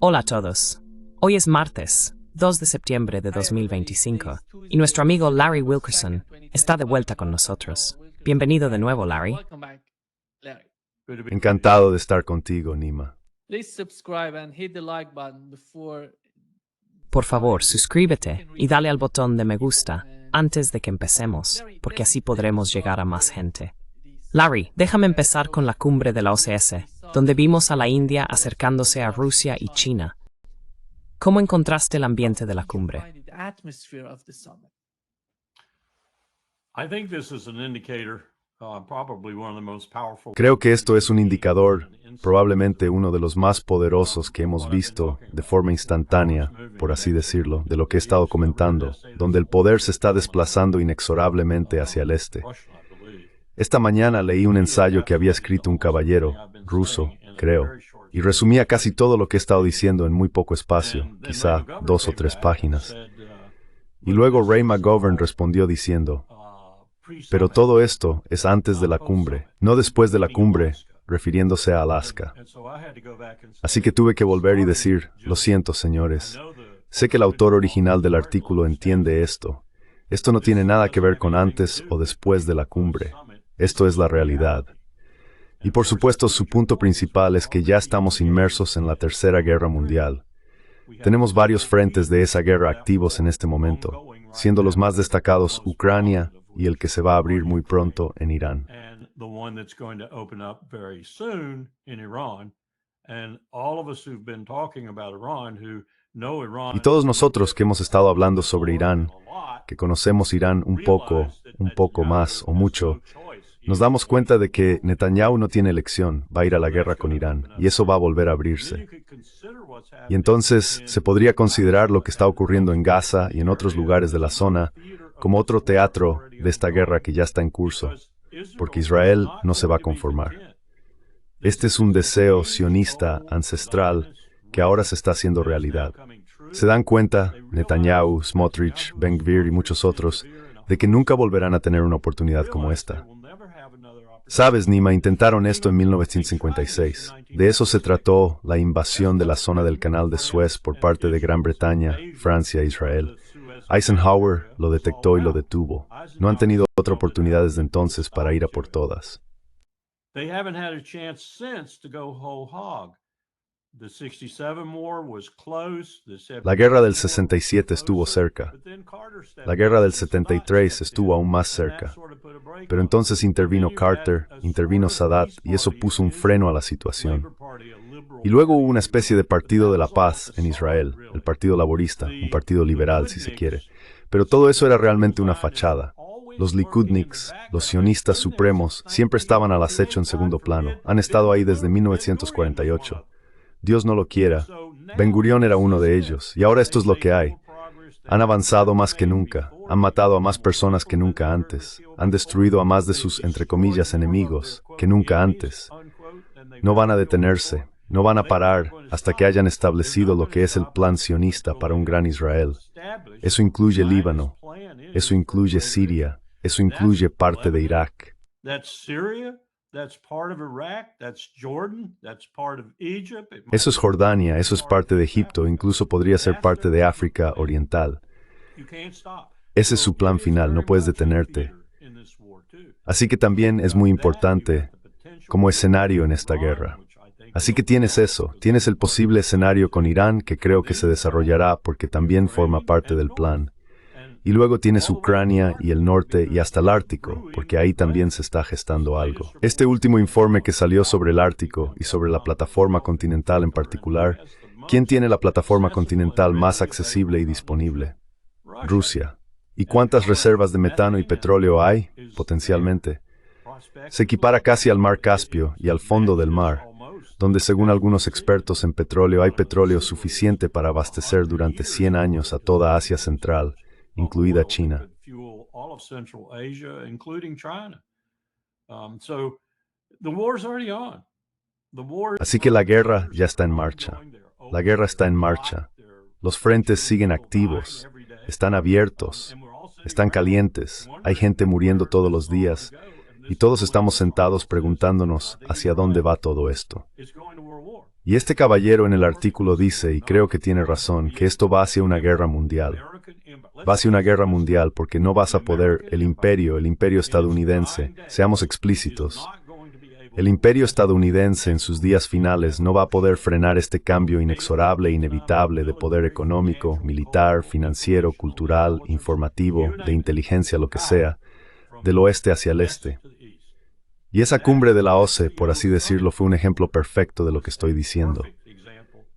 Hola a todos. Hoy es martes, 2 de septiembre de 2025, y nuestro amigo Larry Wilkerson está de vuelta con nosotros. Bienvenido de nuevo, Larry. Encantado de estar contigo, Nima. Por favor, suscríbete y dale al botón de me gusta antes de que empecemos, porque así podremos llegar a más gente. Larry, déjame empezar con la cumbre de la OCS, donde vimos a la India acercándose a Rusia y China. ¿Cómo encontraste el ambiente de la cumbre? Creo que esto es un indicador, probablemente uno de los más poderosos que hemos visto de forma instantánea, por así decirlo, de lo que he estado comentando, donde el poder se está desplazando inexorablemente hacia el este. Esta mañana leí un ensayo que había escrito un caballero, ruso, creo, y resumía casi todo lo que he estado diciendo en muy poco espacio, quizá 2 o 3 páginas. Y luego Ray McGovern respondió diciendo, pero todo esto es antes de la cumbre, no después de la cumbre, refiriéndose a Alaska. Así que tuve que volver y decir, lo siento, señores. Sé que el autor original del artículo entiende esto. Esto no tiene nada que ver con antes o después de la cumbre. Esto es la realidad. Y por supuesto, su punto principal es que ya estamos inmersos en la Tercera Guerra Mundial. Tenemos varios frentes de esa guerra activos en este momento, siendo los más destacados Ucrania y el que se va a abrir muy pronto en Irán. Y todos nosotros que hemos estado hablando sobre Irán, que conocemos Irán un poco más o mucho, nos damos cuenta de que Netanyahu no tiene elección, va a ir a la guerra con Irán, y eso va a volver a abrirse. Y entonces se podría considerar lo que está ocurriendo en Gaza y en otros lugares de la zona como otro teatro de esta guerra que ya está en curso, porque Israel no se va a conformar. Este es un deseo sionista ancestral que ahora se está haciendo realidad. Se dan cuenta, Netanyahu, Smotrich, Ben Gvir y muchos otros, de que nunca volverán a tener una oportunidad como esta. Sabes, Nima, intentaron esto en 1956. De eso se trató la invasión de la zona del Canal de Suez por parte de Gran Bretaña, Francia e Israel. Eisenhower lo detectó y lo detuvo. No han tenido otra oportunidad desde entonces para ir a por todas. La guerra del 67 estuvo cerca. La guerra del 73 estuvo aún más cerca. Pero entonces intervino Carter, intervino Sadat, y eso puso un freno a la situación. Y luego hubo una especie de partido de la paz en Israel, el Partido Laborista, un partido liberal si se quiere. Pero todo eso era realmente una fachada. Los Likudniks, los sionistas supremos, siempre estaban al acecho en segundo plano. Han estado ahí desde 1948. Dios no lo quiera. Ben Gurión era uno de ellos, y ahora esto es lo que hay. Han avanzado más que nunca, han matado a más personas que nunca antes, han destruido a más de sus, entre comillas, enemigos que nunca antes. No van a detenerse, no van a parar hasta que hayan establecido lo que es el plan sionista para un gran Israel. Eso incluye Líbano, eso incluye Siria, eso incluye parte de Irak. Eso es Jordania, eso es parte de Egipto, incluso podría ser parte de África Oriental. Ese es su plan final, no puedes detenerte. Así que también es muy importante como escenario en esta guerra. Así que tienes eso, tienes el posible escenario con Irán que creo que se desarrollará porque también forma parte del plan. Y luego tienes Ucrania y el norte y hasta el Ártico, porque ahí también se está gestando algo. Este último informe que salió sobre el Ártico y sobre la plataforma continental en particular, ¿quién tiene la plataforma continental más accesible y disponible? Rusia. ¿Y cuántas reservas de metano y petróleo hay, potencialmente? Se equipara casi al mar Caspio y al fondo del mar, donde según algunos expertos en petróleo hay petróleo suficiente para abastecer durante 100 años a toda Asia Central, incluida China. Así que la guerra ya está en marcha. La guerra está en marcha. Los frentes siguen activos, están abiertos, están calientes, hay gente muriendo todos los días, Y todos estamos sentados preguntándonos hacia dónde va todo esto. Y este caballero en el artículo dice, y creo que tiene razón, que esto va hacia una guerra mundial. Va hacia una guerra mundial porque no vas a poder, el imperio estadounidense, seamos explícitos, el imperio estadounidense en sus días finales no va a poder frenar este cambio inexorable e inevitable de poder económico, militar, financiero, cultural, informativo, de inteligencia, lo que sea, del oeste hacia el este. Y esa cumbre de la OCE, por así decirlo, fue un ejemplo perfecto de lo que estoy diciendo.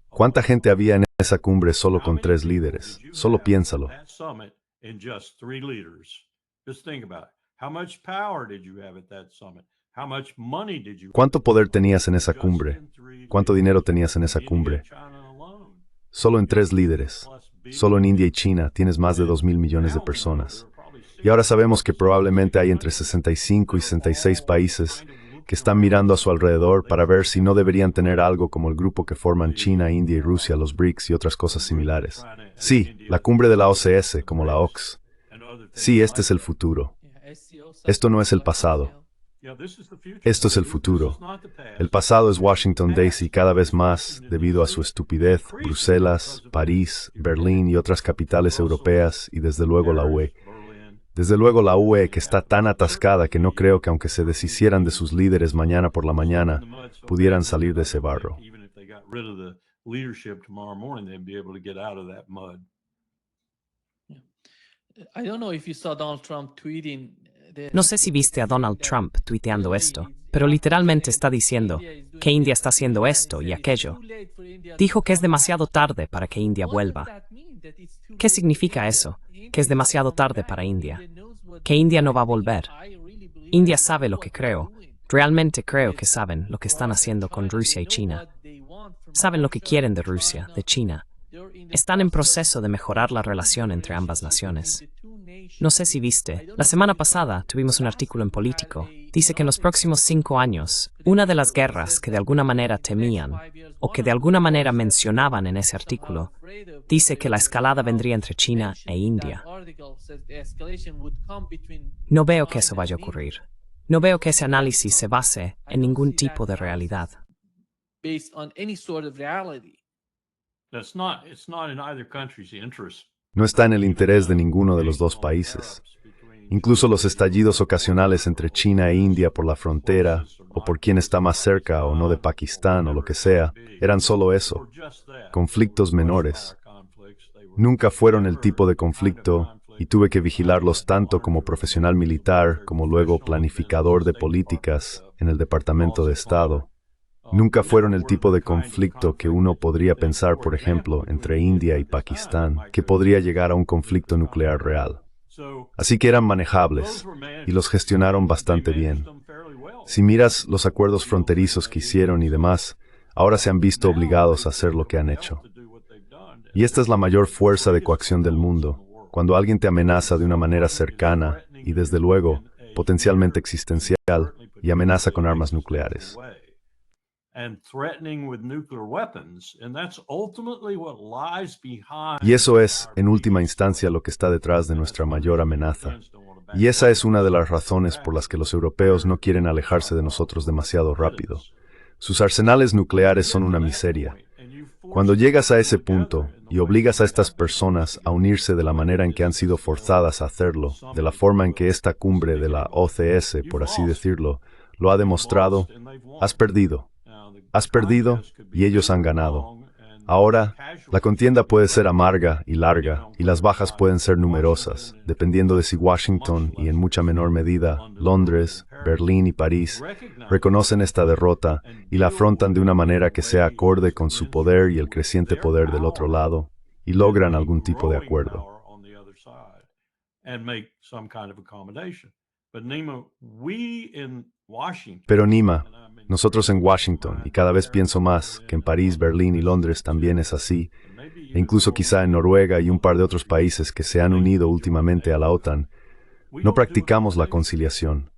¿Cuánta gente había en esa cumbre solo con 3 líderes? Solo piénsalo. ¿Cuánto poder tenías en esa cumbre? ¿Cuánto dinero tenías en esa cumbre? Solo en 3 líderes. Solo en India y China tienes más de 2.000 millones de personas. Y ahora sabemos que probablemente hay entre 65 y 66 países que están mirando a su alrededor para ver si no deberían tener algo como el grupo que forman China, India y Rusia, los BRICS y otras cosas similares. Sí, la cumbre de la OCS, como la OCS. Sí, este es el futuro. Esto no es el pasado. Esto es el futuro. El pasado es Washington, D.C. cada vez más, debido a su estupidez, Bruselas, París, Berlín y otras capitales europeas, y desde luego la UE. Desde luego la UE, que está tan atascada que no creo que aunque se deshicieran de sus líderes mañana por la mañana, pudieran salir de ese barro. No sé si viste a Donald Trump tuiteando esto, pero literalmente está diciendo que India está haciendo esto y aquello. Dijo que es demasiado tarde para que India vuelva. ¿Qué significa eso? Que es demasiado tarde para India. Que India no va a volver. India sabe lo que creo. Realmente creo que saben lo que están haciendo con Rusia y China. Saben lo que quieren de Rusia, de China. Están en proceso de mejorar la relación entre ambas naciones. No sé si viste, la semana pasada tuvimos un artículo en Político. Dice que en los próximos 5 años, una de las guerras que de alguna manera temían, o que de alguna manera mencionaban en ese artículo, dice que la escalada vendría entre China e India. No veo que eso vaya a ocurrir. No veo que ese análisis se base en ningún tipo de realidad. No está en el interés de ninguno de los dos países. Incluso los estallidos ocasionales entre China e India por la frontera, o por quién está más cerca o no de Pakistán o lo que sea, eran solo eso, conflictos menores. Nunca fueron el tipo de conflicto, y tuve que vigilarlos tanto como profesional militar, como luego planificador de políticas en el Departamento de Estado. Nunca fueron el tipo de conflicto que uno podría pensar, por ejemplo, entre India y Pakistán, que podría llegar a un conflicto nuclear real. Así que eran manejables, y los gestionaron bastante bien. Si miras los acuerdos fronterizos que hicieron y demás, ahora se han visto obligados a hacer lo que han hecho. Y esta es la mayor fuerza de coacción del mundo, cuando alguien te amenaza de una manera cercana y, desde luego, potencialmente existencial, y amenaza con armas nucleares. Y eso es, en última instancia, lo que está detrás de nuestra mayor amenaza. Y esa es una de las razones por las que los europeos no quieren alejarse de nosotros demasiado rápido. Sus arsenales nucleares son una miseria. Cuando llegas a ese punto y obligas a estas personas a unirse de la manera en que han sido forzadas a hacerlo, de la forma en que esta cumbre de la OCS, por así decirlo, lo ha demostrado, has perdido. Has perdido y ellos han ganado. Ahora, la contienda puede ser amarga y larga, y las bajas pueden ser numerosas, dependiendo de si Washington y en mucha menor medida Londres, Berlín y París reconocen esta derrota y la afrontan de una manera que sea acorde con su poder y el creciente poder del otro lado, y logran algún tipo de acuerdo. Pero Nima, nosotros en Washington, y cada vez pienso más que en París, Berlín y Londres también es así, e incluso quizá en Noruega y un par de otros países que se han unido últimamente a la OTAN, no practicamos la conciliación.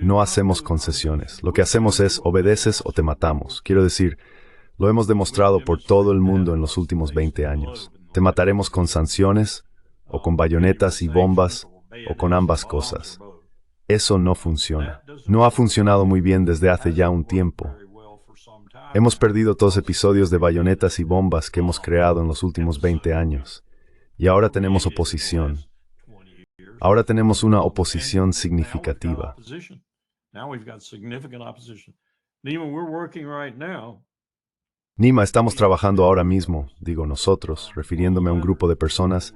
No hacemos concesiones. Lo que hacemos es obedeces o te matamos. Quiero decir, lo hemos demostrado por todo el mundo en los últimos 20 años. Te mataremos con sanciones, o con bayonetas y bombas, o con ambas cosas. Eso no funciona. No ha funcionado muy bien desde hace ya un tiempo. Hemos perdido todos episodios de bayonetas y bombas que hemos creado en los últimos 20 años. Y ahora tenemos oposición. Ahora tenemos una oposición significativa. Nima, estamos trabajando ahora mismo, digo nosotros, refiriéndome a un grupo de personas,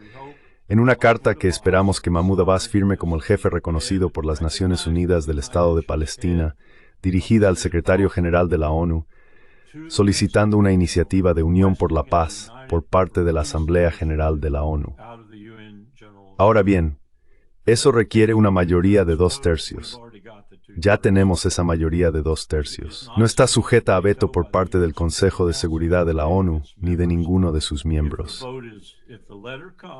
en una carta que esperamos que Mahmoud Abbas firme como el jefe reconocido por las Naciones Unidas del Estado de Palestina, dirigida al secretario general de la ONU, solicitando una iniciativa de unión por la paz por parte de la Asamblea General de la ONU. Ahora bien, eso requiere una mayoría de 2/3. Ya tenemos esa mayoría de 2/3. No está sujeta a veto por parte del Consejo de Seguridad de la ONU ni de ninguno de sus miembros.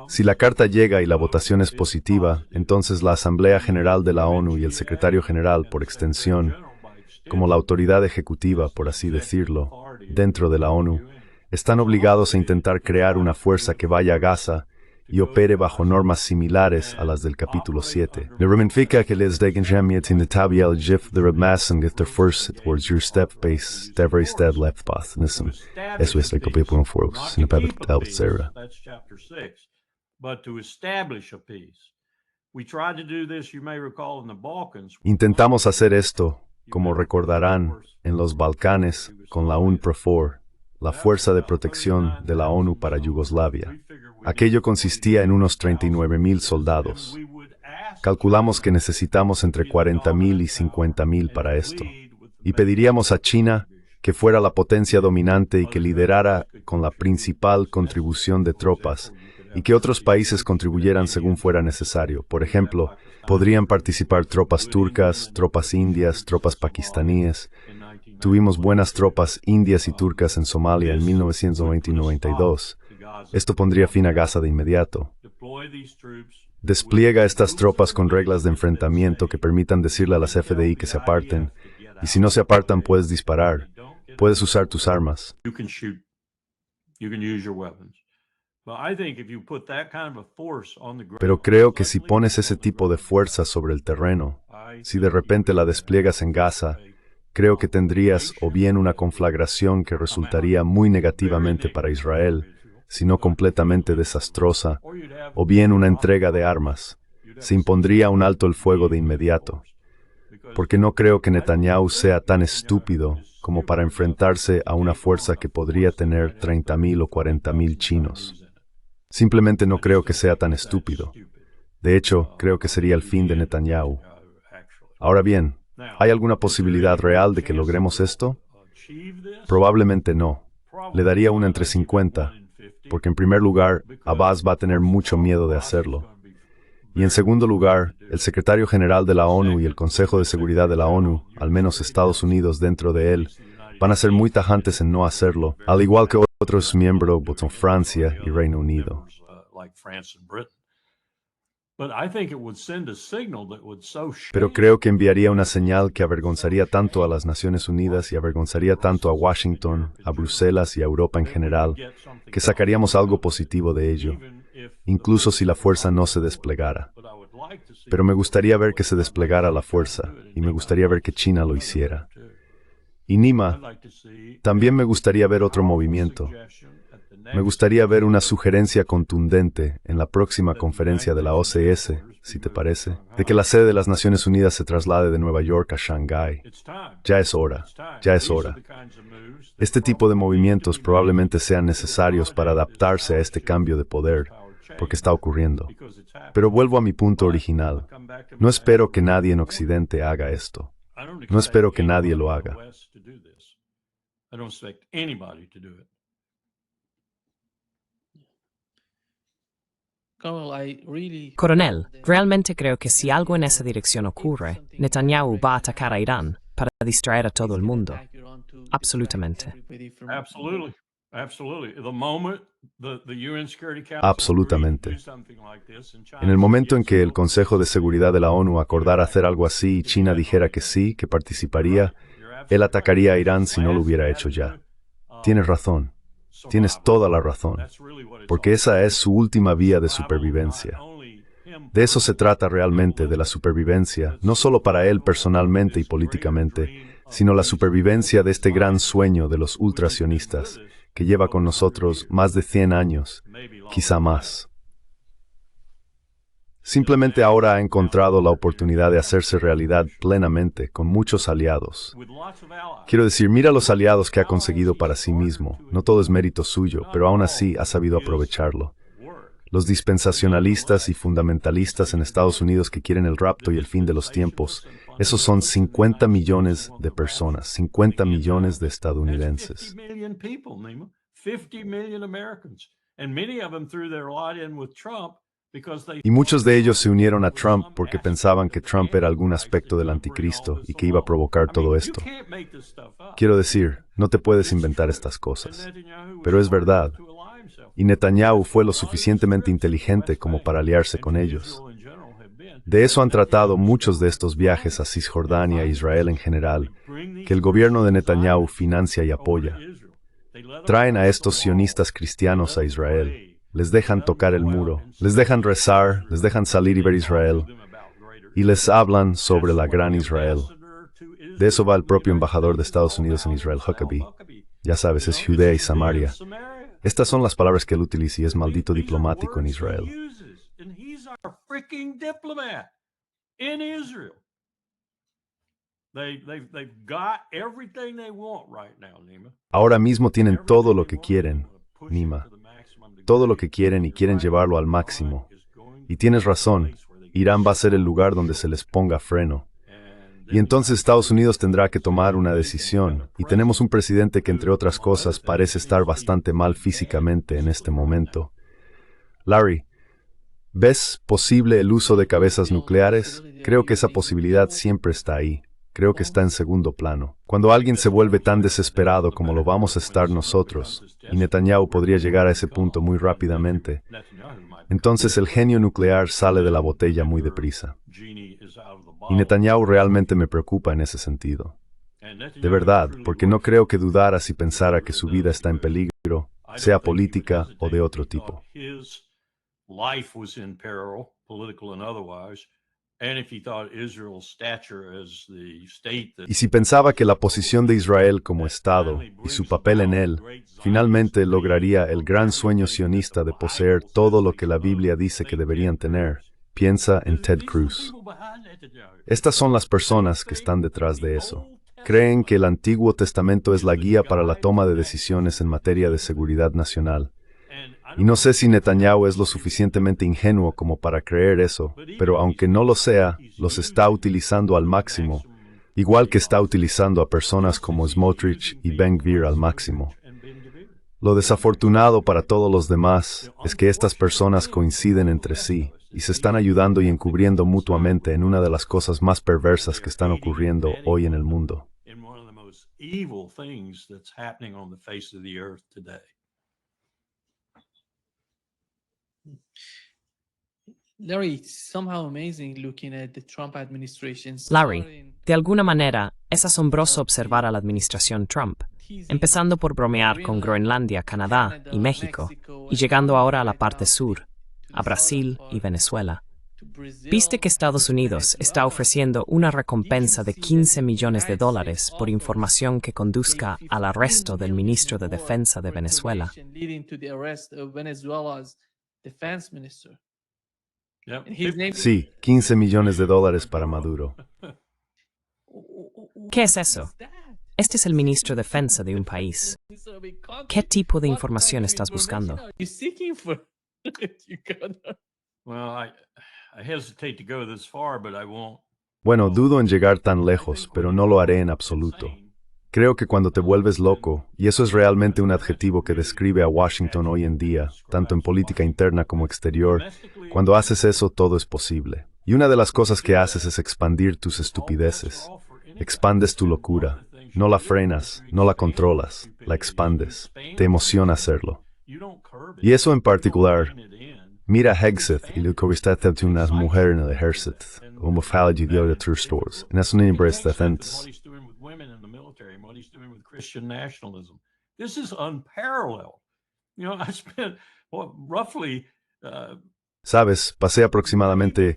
Si la carta llega y la votación es positiva, entonces la Asamblea General de la ONU y el Secretario General, por extensión, como la autoridad ejecutiva, por así decirlo, dentro de la ONU, están obligados a intentar crear una fuerza que vaya a Gaza y opere bajo normas similares a las del capítulo 7. Det significa que les degenjamiet in the tabiel gif the remassen get their first towards your step-based, every step left path. Eso es el capítulo 4, sin el capítulo 0. Intentamos hacer esto, como recordarán, en los Balcanes, con la UNPROFOR, la Fuerza de Protección de la ONU para Yugoslavia. Aquello consistía en unos 39,000 soldados. Calculamos que necesitamos entre 40,000 y 50,000 para esto. Y pediríamos a China que fuera la potencia dominante y que liderara con la principal contribución de tropas, y que otros países contribuyeran según fuera necesario. Por ejemplo, podrían participar tropas turcas, tropas indias, tropas pakistaníes. Tuvimos buenas tropas indias y turcas en Somalia en 1990 y 92. Esto pondría fin a Gaza de inmediato. Despliega estas tropas con reglas de enfrentamiento que permitan decirle a las FDI que se aparten, y si no se apartan puedes disparar, puedes usar tus armas. Pero creo que si pones ese tipo de fuerza sobre el terreno, si de repente la despliegas en Gaza, creo que tendrías o bien una conflagración que resultaría muy negativamente para Israel, sino completamente desastrosa, o bien una entrega de armas. Se impondría un alto el fuego de inmediato. Porque no creo que Netanyahu sea tan estúpido como para enfrentarse a una fuerza que podría tener 30,000 o 40,000 chinos. Simplemente no creo que sea tan estúpido. De hecho, creo que sería el fin de Netanyahu. Ahora bien, ¿hay alguna posibilidad real de que logremos esto? Probablemente no. Le daría una entre 50, porque en primer lugar, Abbas va a tener mucho miedo de hacerlo. Y en segundo lugar, el secretario general de la ONU y el Consejo de Seguridad de la ONU, al menos Estados Unidos dentro de él, van a ser muy tajantes en no hacerlo, al igual que otros miembros como Francia y Reino Unido. Pero creo que enviaría una señal que avergonzaría tanto a las Naciones Unidas y avergonzaría tanto a Washington, a Bruselas y a Europa en general, que sacaríamos algo positivo de ello, incluso si la fuerza no se desplegara. Pero me gustaría ver que se desplegara la fuerza, y me gustaría ver que China lo hiciera. Y Nima, también me gustaría ver otro movimiento. Me gustaría ver una sugerencia contundente en la próxima conferencia de la OCS, si te parece, de que la sede de las Naciones Unidas se traslade de Nueva York a Shanghái. Ya es hora, ya es hora. Este tipo de movimientos probablemente sean necesarios para adaptarse a este cambio de poder, porque está ocurriendo. Pero vuelvo a mi punto original. No espero que nadie en Occidente haga esto. No espero que nadie lo haga. Coronel, realmente creo que si algo en esa dirección ocurre, Netanyahu va a atacar a Irán para distraer a todo el mundo. Absolutamente. Absolutamente. En el momento en que el Consejo de Seguridad de la ONU acordara hacer algo así y China dijera que sí, que participaría, él atacaría a Irán si no lo hubiera hecho ya. Tienes razón. Tienes toda la razón. Porque esa es su última vía de supervivencia. De eso se trata realmente, de la supervivencia, no solo para él personalmente y políticamente, sino la supervivencia de este gran sueño de los ultrasionistas, que lleva con nosotros más de 100 años, quizá más. Simplemente ahora ha encontrado la oportunidad de hacerse realidad plenamente, con muchos aliados. Quiero decir, mira los aliados que ha conseguido para sí mismo. No todo es mérito suyo, pero aún así ha sabido aprovecharlo. Los dispensacionalistas y fundamentalistas en Estados Unidos que quieren el rapto y el fin de los tiempos, esos son 50 millones de personas, 50 millones de estadounidenses. Y muchos de ellos se unieron a Trump porque pensaban que Trump era algún aspecto del anticristo y que iba a provocar todo esto. Quiero decir, no te puedes inventar estas cosas. Pero es verdad. Y Netanyahu fue lo suficientemente inteligente como para aliarse con ellos. De eso han tratado muchos de estos viajes a Cisjordania e Israel en general, que el gobierno de Netanyahu financia y apoya. Traen a estos sionistas cristianos a Israel, les dejan tocar el muro, les dejan rezar, les dejan salir y ver Israel, y les hablan sobre la gran Israel. De eso va el propio embajador de Estados Unidos en Israel, Huckabee. Ya sabes, es Judea y Samaria. Estas son las palabras que él utiliza y es maldito diplomático en Israel. Ahora mismo tienen todo lo que quieren, Nima. Todo lo que quieren y quieren llevarlo al máximo. Y tienes razón, Irán va a ser el lugar donde se les ponga freno. Y entonces Estados Unidos tendrá que tomar una decisión, y tenemos un presidente que, entre otras cosas, parece estar bastante mal físicamente en este momento. Larry, ¿ves posible el uso de cabezas nucleares? Creo que esa posibilidad siempre está ahí. Creo que está en segundo plano. Cuando alguien se vuelve tan desesperado como lo vamos a estar nosotros, y Netanyahu podría llegar a ese punto muy rápidamente, entonces el genio nuclear sale de la botella muy deprisa. Y Netanyahu realmente me preocupa en ese sentido. De verdad, porque no creo que dudara si pensara que su vida está en peligro, sea política o de otro tipo. Y si pensaba que la posición de Israel como Estado y su papel en él, finalmente lograría el gran sueño sionista de poseer todo lo que la Biblia dice que deberían tener, piensa en Ted Cruz. Estas son las personas que están detrás de eso. Creen que el Antiguo Testamento es la guía para la toma de decisiones en materia de seguridad nacional. Y no sé si Netanyahu es lo suficientemente ingenuo como para creer eso, pero aunque no lo sea, los está utilizando al máximo, igual que está utilizando a personas como Smotrich y Ben-Gvir al máximo. Lo desafortunado para todos los demás es que estas personas coinciden entre sí y se están ayudando y encubriendo mutuamente en una de las cosas más perversas que están ocurriendo hoy en el mundo. Larry, somehow amazing looking at the Trump administration. Larry, de alguna manera, es asombroso observar a la administración Trump, empezando por bromear con Groenlandia, Canadá y México, y llegando ahora a la parte sur, a Brasil y Venezuela. ¿Viste que Estados Unidos está ofreciendo una recompensa de $15 millones por información que conduzca al arresto del ministro de Defensa de Venezuela? Sí, $15 millones para Maduro. ¿Qué es eso? Este es el ministro de Defensa de un país. ¿Qué tipo de información estás buscando? Bueno, dudo en llegar tan lejos, pero no lo haré en absoluto. Creo que cuando te vuelves loco, y eso es realmente un adjetivo que describe a Washington hoy en día, tanto en política interna como exterior, cuando haces eso todo es posible. Y una de las cosas que haces es expandir tus estupideces. Expandes tu locura. No la frenas, no la controlas, la expandes. Te emociona hacerlo. Y eso en particular, mira Hegseth y lo que está haciendo unas mujeres en el ejército, como Fallon de otros stores, en eso no impresta defensa. Christian nationalism. This is unparalleled. I spent roughly Sabes, pasé aproximadamente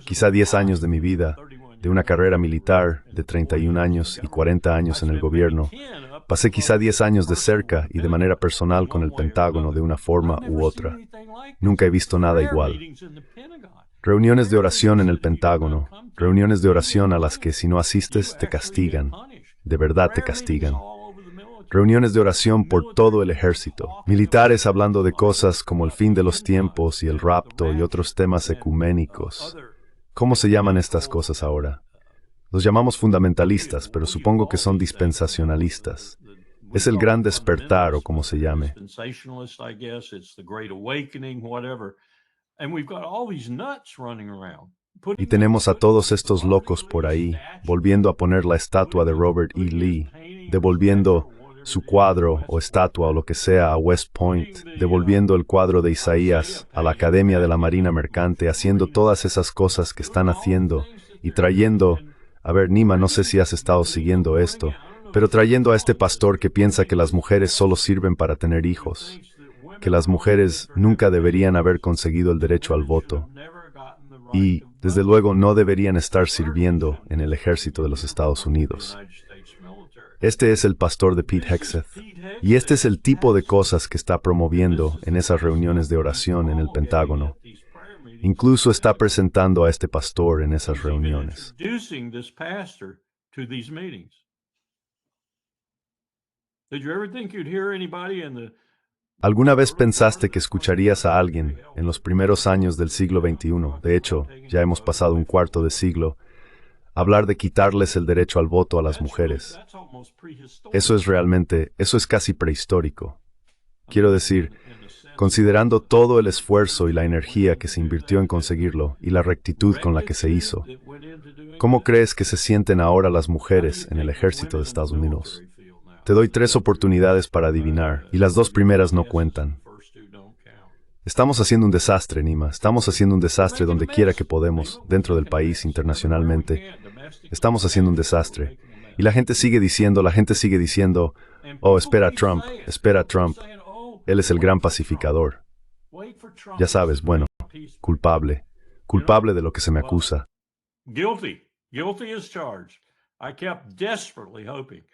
quizá 10 años de mi vida, de una carrera militar de 31 años y 40 años en el gobierno. Pasé quizá 10 años de cerca y de manera personal con el Pentágono de una forma u otra. Nunca he visto nada igual. Reuniones de oración en el Pentágono, reuniones de oración a las que si no asistes te castigan, de verdad te castigan. Reuniones de oración por todo el ejército, militares hablando de cosas como el fin de los tiempos y el rapto y otros temas ecuménicos. ¿Cómo se llaman estas cosas ahora? Los llamamos fundamentalistas, pero supongo que son dispensacionalistas. Es el gran despertar o como se llame. Y tenemos a todos estos locos por ahí, volviendo a poner la estatua de Robert E. Lee, devolviendo su cuadro o estatua o lo que sea a West Point, devolviendo el cuadro de Isaías a la Academia de la Marina Mercante, haciendo todas esas cosas que están haciendo y trayendo, a ver, Nima, no sé si has estado siguiendo esto, pero trayendo a este pastor que piensa que las mujeres solo sirven para tener hijos, que las mujeres nunca deberían haber conseguido el derecho al voto y, desde luego, no deberían estar sirviendo en el ejército de los Estados Unidos. Este es el pastor de Pete Hegseth, y este es el tipo de cosas que está promoviendo en esas reuniones de oración en el Pentágono. Incluso está presentando a este pastor en esas reuniones. ¿Alguna vez pensaste que escucharías a alguien en los primeros años del siglo XXI, de hecho, ya hemos pasado un cuarto de siglo, hablar de quitarles el derecho al voto a las mujeres? Eso es casi prehistórico. Quiero decir, considerando todo el esfuerzo y la energía que se invirtió en conseguirlo y la rectitud con la que se hizo, ¿cómo crees que se sienten ahora las mujeres en el ejército de Estados Unidos? Te doy 3 oportunidades para adivinar, y las 2 primeras no cuentan. Estamos haciendo un desastre, Nima. Estamos haciendo un desastre donde quiera que podemos, dentro del país, internacionalmente. Estamos haciendo un desastre. Y la gente sigue diciendo, oh, espera Trump. Él es el gran pacificador. Ya sabes, bueno, culpable de lo que se me acusa. Guilty as charged. I kept desperately hoping.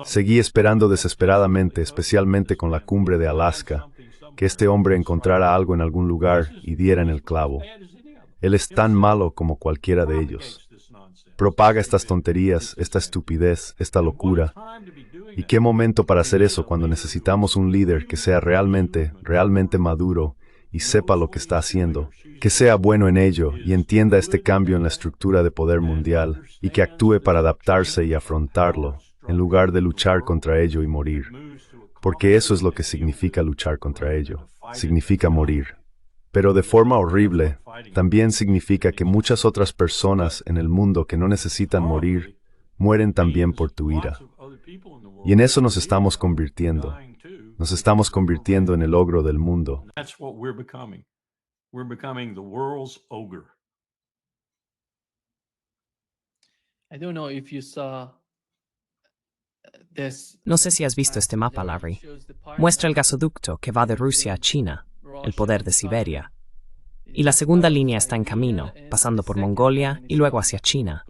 Seguí esperando desesperadamente, especialmente con la cumbre de Alaska, que este hombre encontrara algo en algún lugar y diera en el clavo. Él es tan malo como cualquiera de ellos. Propaga estas tonterías, esta estupidez, esta locura. ¿Y qué momento para hacer eso cuando necesitamos un líder que sea realmente maduro y sepa lo que está haciendo, que sea bueno en ello y entienda este cambio en la estructura de poder mundial y que actúe para adaptarse y afrontarlo, en lugar de luchar contra ello y morir? Porque eso es lo que significa luchar contra ello. Significa morir. Pero de forma horrible, también significa que muchas otras personas en el mundo que no necesitan morir, mueren también por tu ira. Y en eso nos estamos convirtiendo. Nos estamos convirtiendo en el ogro del mundo. No sé si has visto este mapa, Larry. Muestra el gasoducto que va de Rusia a China, el poder de Siberia. Y la segunda línea está en camino, pasando por Mongolia y luego hacia China.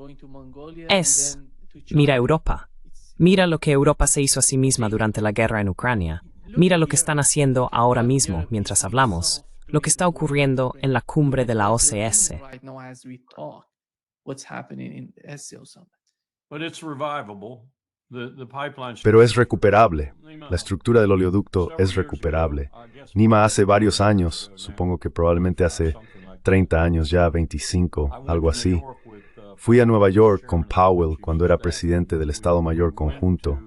Mira Europa. Mira lo que Europa se hizo a sí misma durante la guerra en Ucrania. Mira lo que están haciendo ahora mismo, mientras hablamos, lo que está ocurriendo en la cumbre de la OCS. Pero es recuperable. La estructura del oleoducto es recuperable. Nima, hace varios años, supongo que probablemente hace 30 años ya, 25, algo así, fui a Nueva York con Powell cuando era presidente del Estado Mayor Conjunto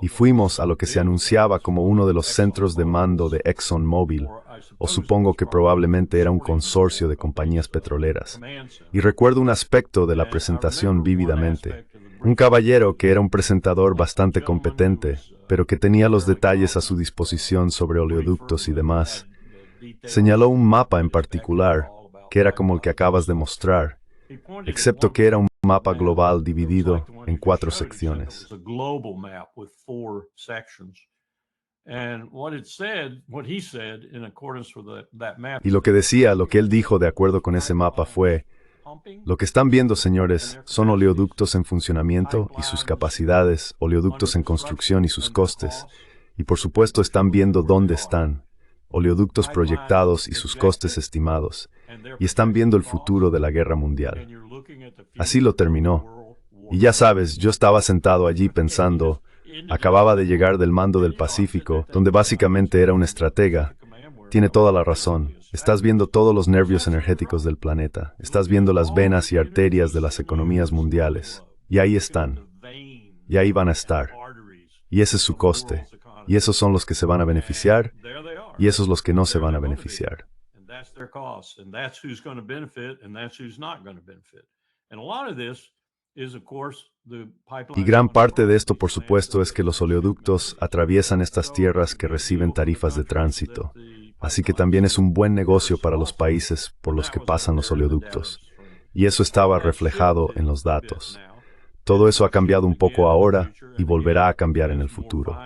y fuimos a lo que se anunciaba como uno de los centros de mando de ExxonMobil, o supongo que probablemente era un consorcio de compañías petroleras. Y recuerdo un aspecto de la presentación vívidamente. Un caballero que era un presentador bastante competente, pero que tenía los detalles a su disposición sobre oleoductos y demás. Señaló un mapa en particular, que era como el que acabas de mostrar, excepto que era un mapa global dividido en 4 secciones. Y lo que decía, lo que él dijo de acuerdo con ese mapa fue: lo que están viendo, señores, son oleoductos en funcionamiento y sus capacidades, oleoductos en construcción y sus costes. Y por supuesto están viendo dónde están, oleoductos proyectados y sus costes estimados. Y están viendo el futuro de la guerra mundial. Así lo terminó. Y ya sabes, yo estaba sentado allí pensando, acababa de llegar del mando del Pacífico, donde básicamente era un estratega. Tiene toda la razón. Estás viendo todos los nervios energéticos del planeta. Estás viendo las venas y arterias de las economías mundiales. Y ahí están. Y ahí van a estar. Y ese es su coste. Y esos son los que se van a beneficiar. Y esos los que no se van a beneficiar. Y gran parte de esto, por supuesto, es que los oleoductos atraviesan estas tierras que reciben tarifas de tránsito. Así que también es un buen negocio para los países por los que pasan los oleoductos. Y eso estaba reflejado en los datos. Todo eso ha cambiado un poco ahora y volverá a cambiar en el futuro.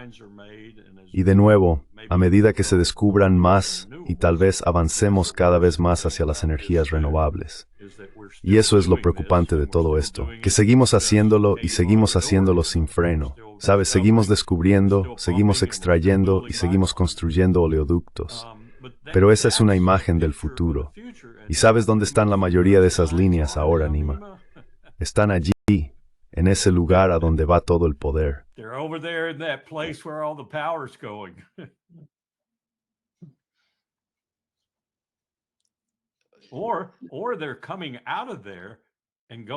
Y de nuevo, a medida que se descubran más y tal vez avancemos cada vez más hacia las energías renovables. Y eso es lo preocupante de todo esto, que seguimos haciéndolo y seguimos haciéndolo sin freno. ¿Sabes? Seguimos descubriendo, seguimos extrayendo y seguimos construyendo oleoductos. Pero esa es una imagen del futuro. ¿Y sabes dónde están la mayoría de esas líneas ahora, Nima? Están allí, en ese lugar a donde va todo el poder.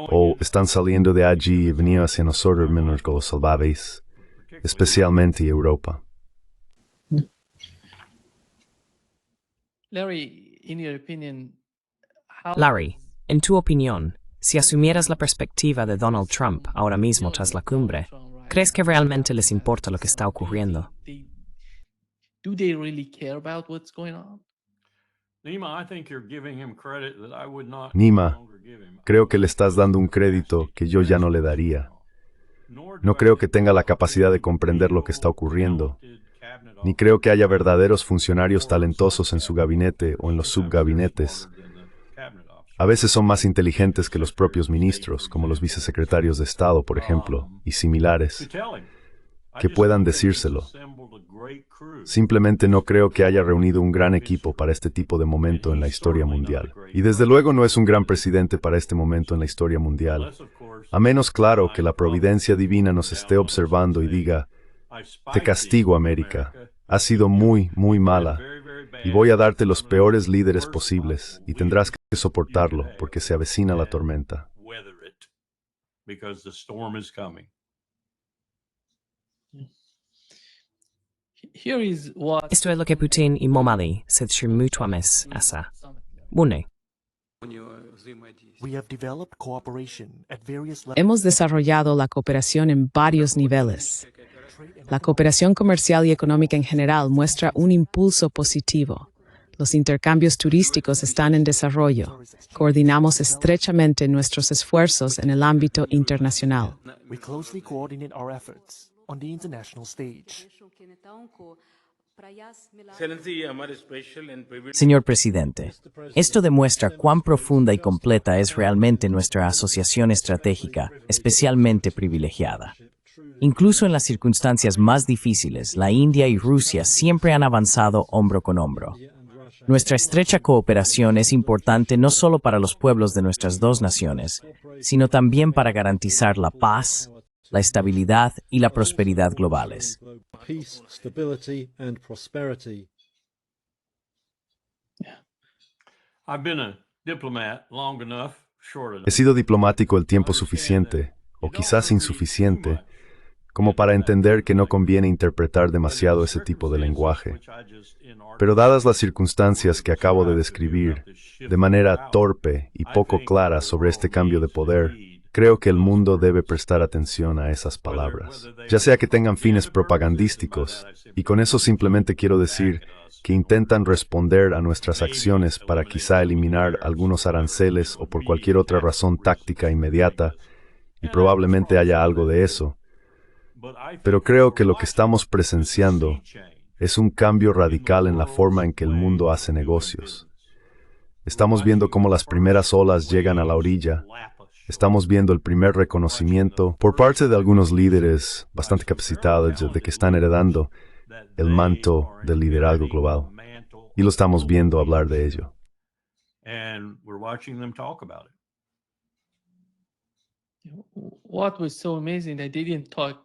O están saliendo de allí y veniendo hacia nosotros menos que los salvajes, especialmente Europa. Larry, en tu opinión, si asumieras la perspectiva de Donald Trump ahora mismo tras la cumbre, ¿crees que realmente les importa lo que está ocurriendo? Do they really care about what's going on? Nima, creo que le estás dando un crédito que yo ya no le daría. No creo que tenga la capacidad de comprender lo que está ocurriendo, ni creo que haya verdaderos funcionarios talentosos en su gabinete o en los subgabinetes. A veces son más inteligentes que los propios ministros, como los vicesecretarios de Estado, por ejemplo, y similares, que puedan decírselo. Simplemente no creo que haya reunido un gran equipo para este tipo de momento en la historia mundial. Y desde luego no es un gran presidente para este momento en la historia mundial. A menos, claro, que la providencia divina nos esté observando y diga: te castigo, América. Has sido muy, muy mala. Y voy a darte los peores líderes posibles, y tendrás que soportarlo, porque se avecina la tormenta. Esto es lo que Putin y Momali se mutuamente hacen. Bune. Hemos desarrollado la cooperación en varios niveles. La cooperación comercial y económica en general muestra un impulso positivo. Los intercambios turísticos están en desarrollo. Coordinamos estrechamente nuestros esfuerzos en el ámbito internacional. Señor presidente, esto demuestra cuán profunda y completa es realmente nuestra asociación estratégica, especialmente privilegiada. Incluso en las circunstancias más difíciles, la India y Rusia siempre han avanzado hombro con hombro. Nuestra estrecha cooperación es importante no solo para los pueblos de nuestras dos naciones, sino también para garantizar la paz, la estabilidad y la prosperidad globales. He sido diplomático el tiempo suficiente, o quizás insuficiente, como para entender que no conviene interpretar demasiado ese tipo de lenguaje. Pero dadas las circunstancias que acabo de describir, de manera torpe y poco clara sobre este cambio de poder, creo que el mundo debe prestar atención a esas palabras, ya sea que tengan fines propagandísticos, y con eso simplemente quiero decir que intentan responder a nuestras acciones para quizá eliminar algunos aranceles o por cualquier otra razón táctica inmediata, y probablemente haya algo de eso. Pero creo que lo que estamos presenciando Es un cambio radical en la forma en que el mundo hace negocios. Estamos viendo cómo las primeras olas llegan a la orilla. Estamos viendo el primer reconocimiento por parte de algunos líderes bastante capacitados de que están heredando el manto del liderazgo global. Y lo estamos viendo hablar de ello. What was so amazing that they didn't talk.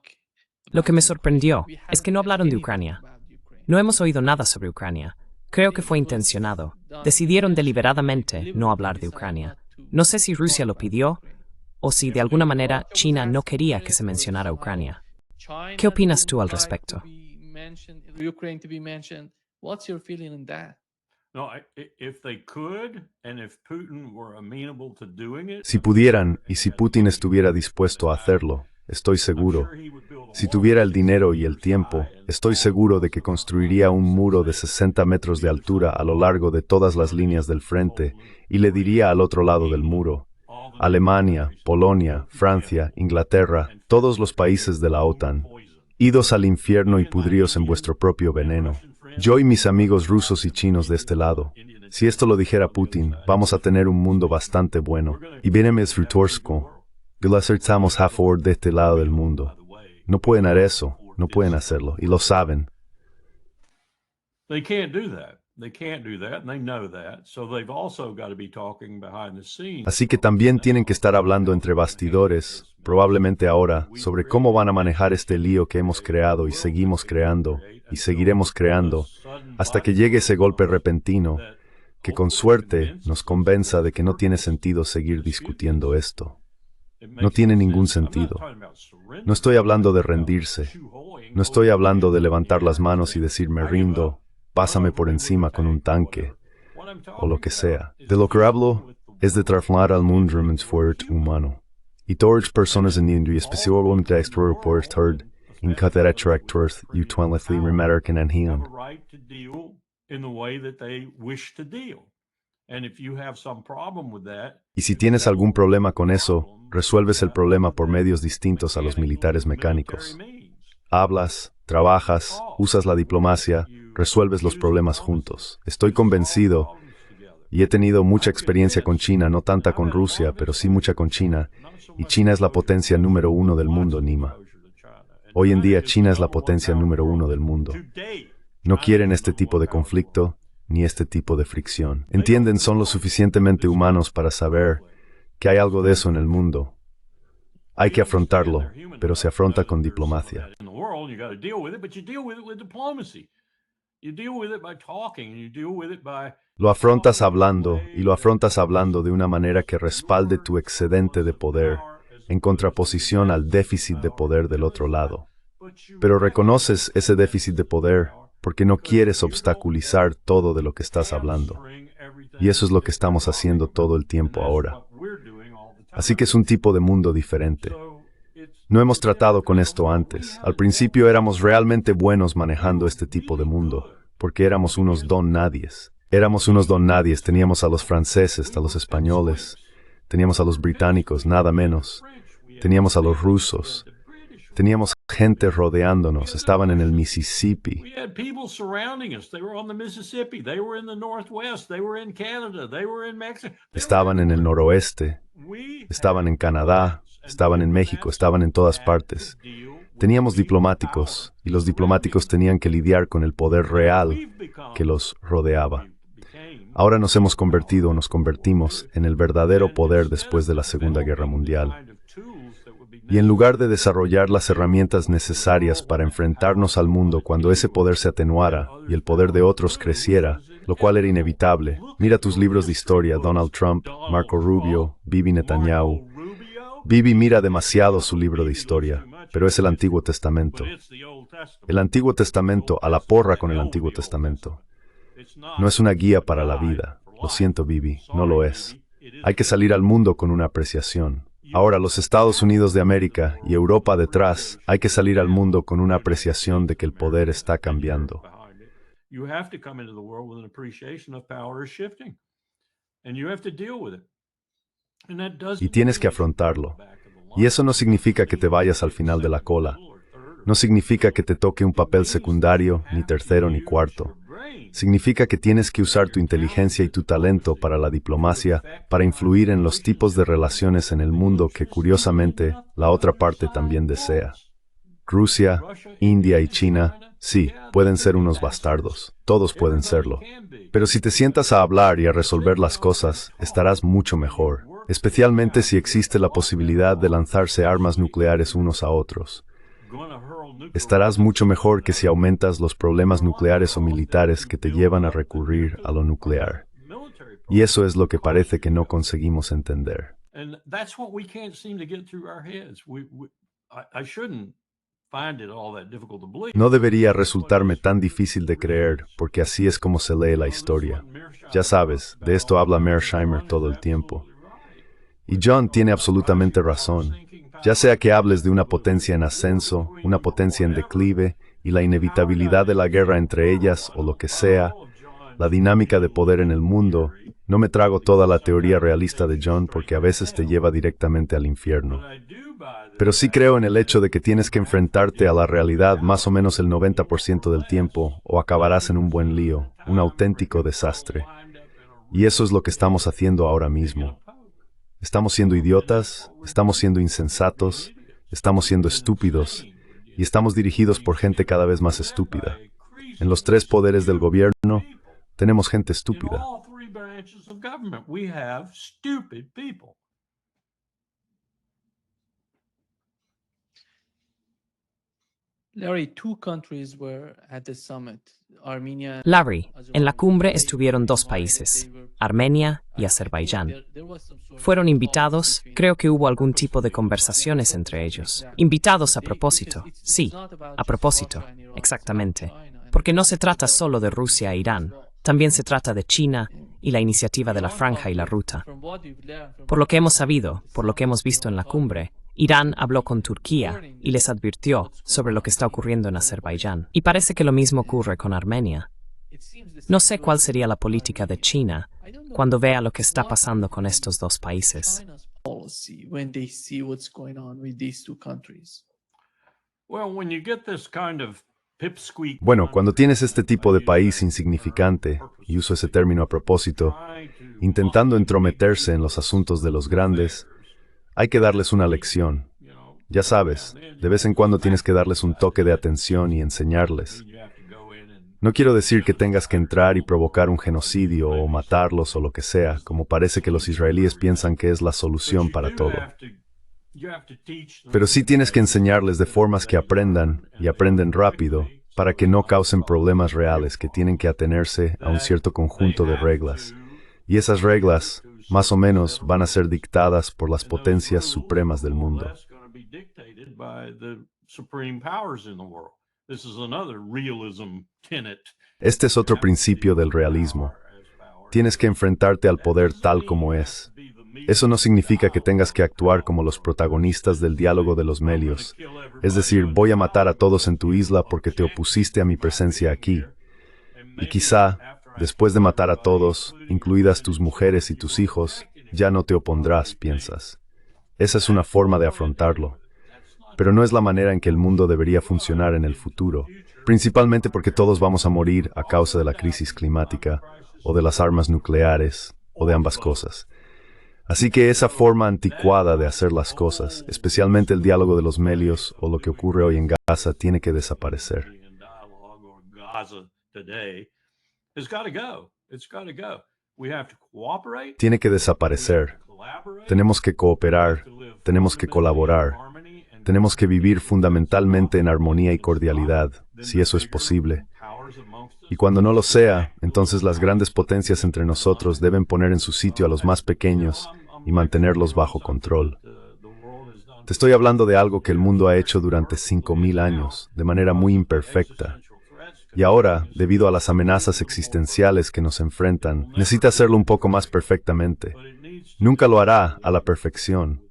Lo que me sorprendió es que no hablaron de Ucrania. No hemos oído nada sobre Ucrania. Creo que fue intencionado. Decidieron deliberadamente no hablar de Ucrania. No sé si Rusia lo pidió o si de alguna manera China no quería que se mencionara Ucrania. ¿Qué opinas tú al respecto? Ukraine to be mentioned. What's your feeling on that? No, if they could, and if Putin were amenable to doing it, Si pudieran y si Putin estuviera dispuesto a hacerlo, estoy seguro. Si tuviera el dinero y el tiempo, estoy seguro de que construiría un muro de 60 metros de altura a lo largo de todas las líneas del frente y le diría al otro lado del muro: Alemania, Polonia, Francia, Inglaterra, todos los países de la OTAN, idos al infierno y pudríos en vuestro propio veneno. Yo y mis amigos rusos y chinos de este lado. Si esto lo dijera Putin, vamos a tener un mundo bastante bueno. Y vieneme es rutorsko. Lo acertamos a favor de este lado del mundo. No pueden hacer eso, no pueden hacerlo, y lo saben. they can't do that. They can't do that, and they know that. So they've also got to be talking behind the scenes. Así que también tienen que estar hablando entre bastidores, probablemente ahora, sobre cómo van a manejar este lío que hemos creado y seguimos creando, y seguiremos creando, hasta que llegue ese golpe repentino, que con suerte nos convenza de que no tiene sentido seguir discutiendo esto. No tiene ningún sentido. No estoy hablando de rendirse. No estoy hablando de levantar las manos y decir me rindo, pásame por encima con un tanque, o lo que sea. De lo que hablo es de transformar al mundo en un esfuerzo humano. Y todas las personas en la industria, especialmente a explorar por estar en cada tractor y utilizar remeter que Have han. a right to deal in the way that they wish to deal. And if you have some problem with that, Y si tienes algún problema con eso, resuelves el problema por medios distintos a los militares mecánicos. Hablas, trabajas, usas la diplomacia, resuelves los problemas juntos. Estoy convencido, y he tenido mucha experiencia con China, no tanta con Rusia, pero sí mucha con China, y China es la potencia número 1 del mundo, Nima. Hoy en día China es la potencia número 1 del mundo. No quieren este tipo de conflicto, ni este tipo de fricción. Entienden, son lo suficientemente humanos para saber que hay algo de eso en el mundo. Hay que afrontarlo, pero se afronta con diplomacia. in the world, you got to deal with it, but you deal with it with diplomacy. You deal with it by talking, and you deal with it by Lo afrontas hablando, y lo afrontas hablando de una manera que respalde tu excedente de poder, en contraposición al déficit de poder del otro lado. Pero reconoces ese déficit de poder porque no quieres obstaculizar todo de lo que estás hablando. Y eso es lo que estamos haciendo todo el tiempo ahora. Así que es un tipo de mundo diferente. No hemos tratado con esto antes. Al principio éramos realmente buenos manejando este tipo de mundo, porque éramos unos don nadies. Éramos unos don nadies, teníamos a los franceses, a los españoles, teníamos a los británicos, nada menos. Teníamos a los rusos. Teníamos gente rodeándonos, estaban en el Mississippi. we had people surrounding us. They were on the Mississippi. They were in the Northwest. They were in Canada. They were in Mexico. Estaban en el noroeste, We estaban en Canadá, estaban en México, estaban en todas partes. Teníamos diplomáticos, y los diplomáticos tenían que lidiar con el poder real que los rodeaba. Ahora nos hemos convertido o nos convertimos en el verdadero poder después de la Segunda Guerra Mundial. Y en lugar de desarrollar las herramientas necesarias para enfrentarnos al mundo cuando ese poder se atenuara y el poder de otros creciera, lo cual era inevitable, mira tus libros de historia, Donald Trump, Marco Rubio, Bibi Netanyahu. Bibi mira demasiado su libro de historia, pero es el Antiguo Testamento. El Antiguo Testamento a la porra con el Antiguo Testamento. No es una guía para la vida. Lo siento, Bibi, no lo es. Hay que salir al mundo con una apreciación. Ahora los Estados Unidos de América y Europa detrás, hay que salir al mundo con una apreciación de que el poder está cambiando. You have to come into the world with an appreciation of power is shifting. And you have to deal with it. And that doesn't Y tienes que afrontarlo. Y eso no significa que te vayas al final de la cola. no significa que te toque un papel secundario, ni tercero, ni cuarto. Significa que tienes que usar tu inteligencia y tu talento para la diplomacia, para influir en los tipos de relaciones en el mundo que, curiosamente, la otra parte también desea. Rusia, India y China, sí, pueden ser unos bastardos. Todos pueden serlo. Pero si te sientas a hablar y a resolver las cosas, estarás mucho mejor, especialmente si existe la posibilidad de lanzarse armas nucleares unos a otros. Estarás mucho mejor que si aumentas los problemas nucleares o militares que te llevan a recurrir a lo nuclear. Y eso es lo que parece que no conseguimos entender. No debería resultarme tan difícil de creer, porque así es como se lee la historia. Ya sabes, de esto habla Mearsheimer todo el tiempo. Y John tiene absolutamente razón. Ya sea que hables de una potencia en ascenso, una potencia en declive, y la inevitabilidad de la guerra entre ellas, o lo que sea, la dinámica de poder en el mundo, no me trago toda la teoría realista de John porque a veces te lleva directamente al infierno. Pero sí creo en el hecho de que tienes que enfrentarte a la realidad más o menos el 90% del tiempo, o acabarás en un buen lío, un auténtico desastre. Y eso es lo que estamos haciendo ahora mismo. Estamos siendo idiotas, estamos siendo insensatos, estamos siendo estúpidos, y estamos dirigidos por gente cada vez más estúpida. En los tres poderes del gobierno, tenemos gente estúpida. Larry, two countries were at the summit. Armenia. Larry, en la cumbre estuvieron dos países, Armenia y Azerbaiyán. Fueron invitados, creo que hubo algún tipo de conversaciones entre ellos. Invitados a propósito, sí, a propósito, exactamente. Porque no se trata solo de Rusia e Irán, también se trata de China y la iniciativa de la Franja y la Ruta. Por lo que hemos sabido, por lo que hemos visto en la cumbre, Irán habló con Turquía y les advirtió sobre lo que está ocurriendo en Azerbaiyán. Y parece que lo mismo ocurre con Armenia. No sé cuál sería la política de China cuando vea lo que está pasando con estos dos países. Bueno, cuando tienes este tipo de país insignificante, y uso ese término a propósito, intentando entrometerse en los asuntos de los grandes, hay que darles una lección. Ya sabes, de vez en cuando tienes que darles un toque de atención y enseñarles. No quiero decir que tengas que entrar y provocar un genocidio o matarlos o lo que sea, como parece que los israelíes piensan que es la solución para todo. Pero sí tienes que enseñarles de formas que aprendan, y aprenden rápido, para que no causen problemas reales que tienen que atenerse a un cierto conjunto de reglas. Y esas reglas, más o menos, van a ser dictadas por las potencias supremas del mundo. Este es otro principio del realismo. Tienes que enfrentarte al poder tal como es. Eso no significa que tengas que actuar como los protagonistas del diálogo de los Melios. Es decir, voy a matar a todos en tu isla porque te opusiste a mi presencia aquí. Y quizá, después de matar a todos, incluidas tus mujeres y tus hijos, ya no te opondrás, piensas. Esa es una forma de afrontarlo. Pero no es la manera en que el mundo debería funcionar en el futuro, principalmente porque todos vamos a morir a causa de la crisis climática, o de las armas nucleares, o de ambas cosas. Así que esa forma anticuada de hacer las cosas, especialmente el diálogo de los Melios o lo que ocurre hoy en Gaza, tiene que desaparecer. Tiene que desaparecer. Tenemos que cooperar, tenemos que colaborar, tenemos que vivir fundamentalmente en armonía y cordialidad, si eso es posible. Y cuando no lo sea, entonces las grandes potencias entre nosotros deben poner en su sitio a los más pequeños y mantenerlos bajo control. Te estoy hablando de algo que el mundo ha hecho durante 5.000 años, de manera muy imperfecta. Y ahora, debido a las amenazas existenciales que nos enfrentan, necesita hacerlo un poco más perfectamente. Nunca lo hará a la perfección,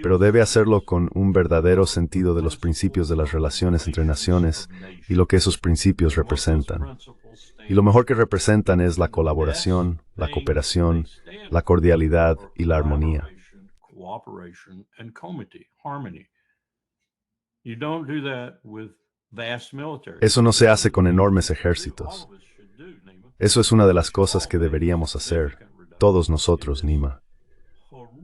pero debe hacerlo con un verdadero sentido de los principios de las relaciones entre naciones y lo que esos principios representan. Y lo mejor que representan es la colaboración, la cooperación, la cordialidad y la armonía. You don't do that with vast military. Eso no se hace con enormes ejércitos. Eso es una de las cosas que deberíamos hacer, todos nosotros, Nima.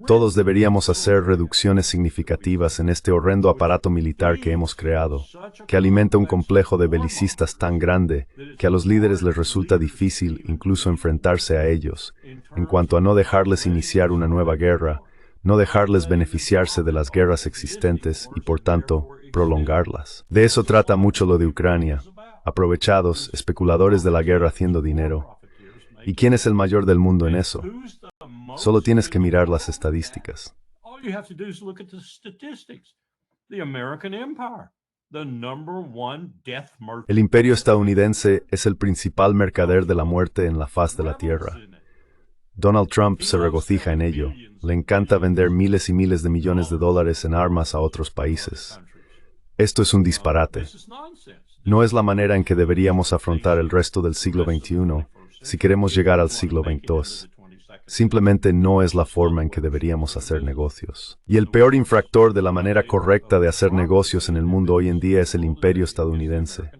Todos deberíamos hacer reducciones significativas en este horrendo aparato militar que hemos creado, que alimenta un complejo de belicistas tan grande que a los líderes les resulta difícil incluso enfrentarse a ellos, en cuanto a no dejarles iniciar una nueva guerra, no dejarles beneficiarse de las guerras existentes y, por tanto, prolongarlas. De eso trata mucho lo de Ucrania. Aprovechados, especuladores de la guerra haciendo dinero. ¿Y quién es el mayor del mundo en eso? Solo tienes que mirar las estadísticas. All you have to do is look at the statistics. The American Empire, the number one death merchant. El imperio estadounidense es el principal mercader de la muerte en la faz de la tierra. Donald Trump se regocija en ello. Le encanta vender miles y miles de millones de dólares en armas a otros países. Esto es un disparate. No es la manera en que deberíamos afrontar el resto del siglo XXI si queremos llegar al siglo XXII. Simplemente no es la forma en que deberíamos hacer negocios. Y el peor infractor de la manera correcta de hacer negocios en el mundo hoy en día es el imperio estadounidense.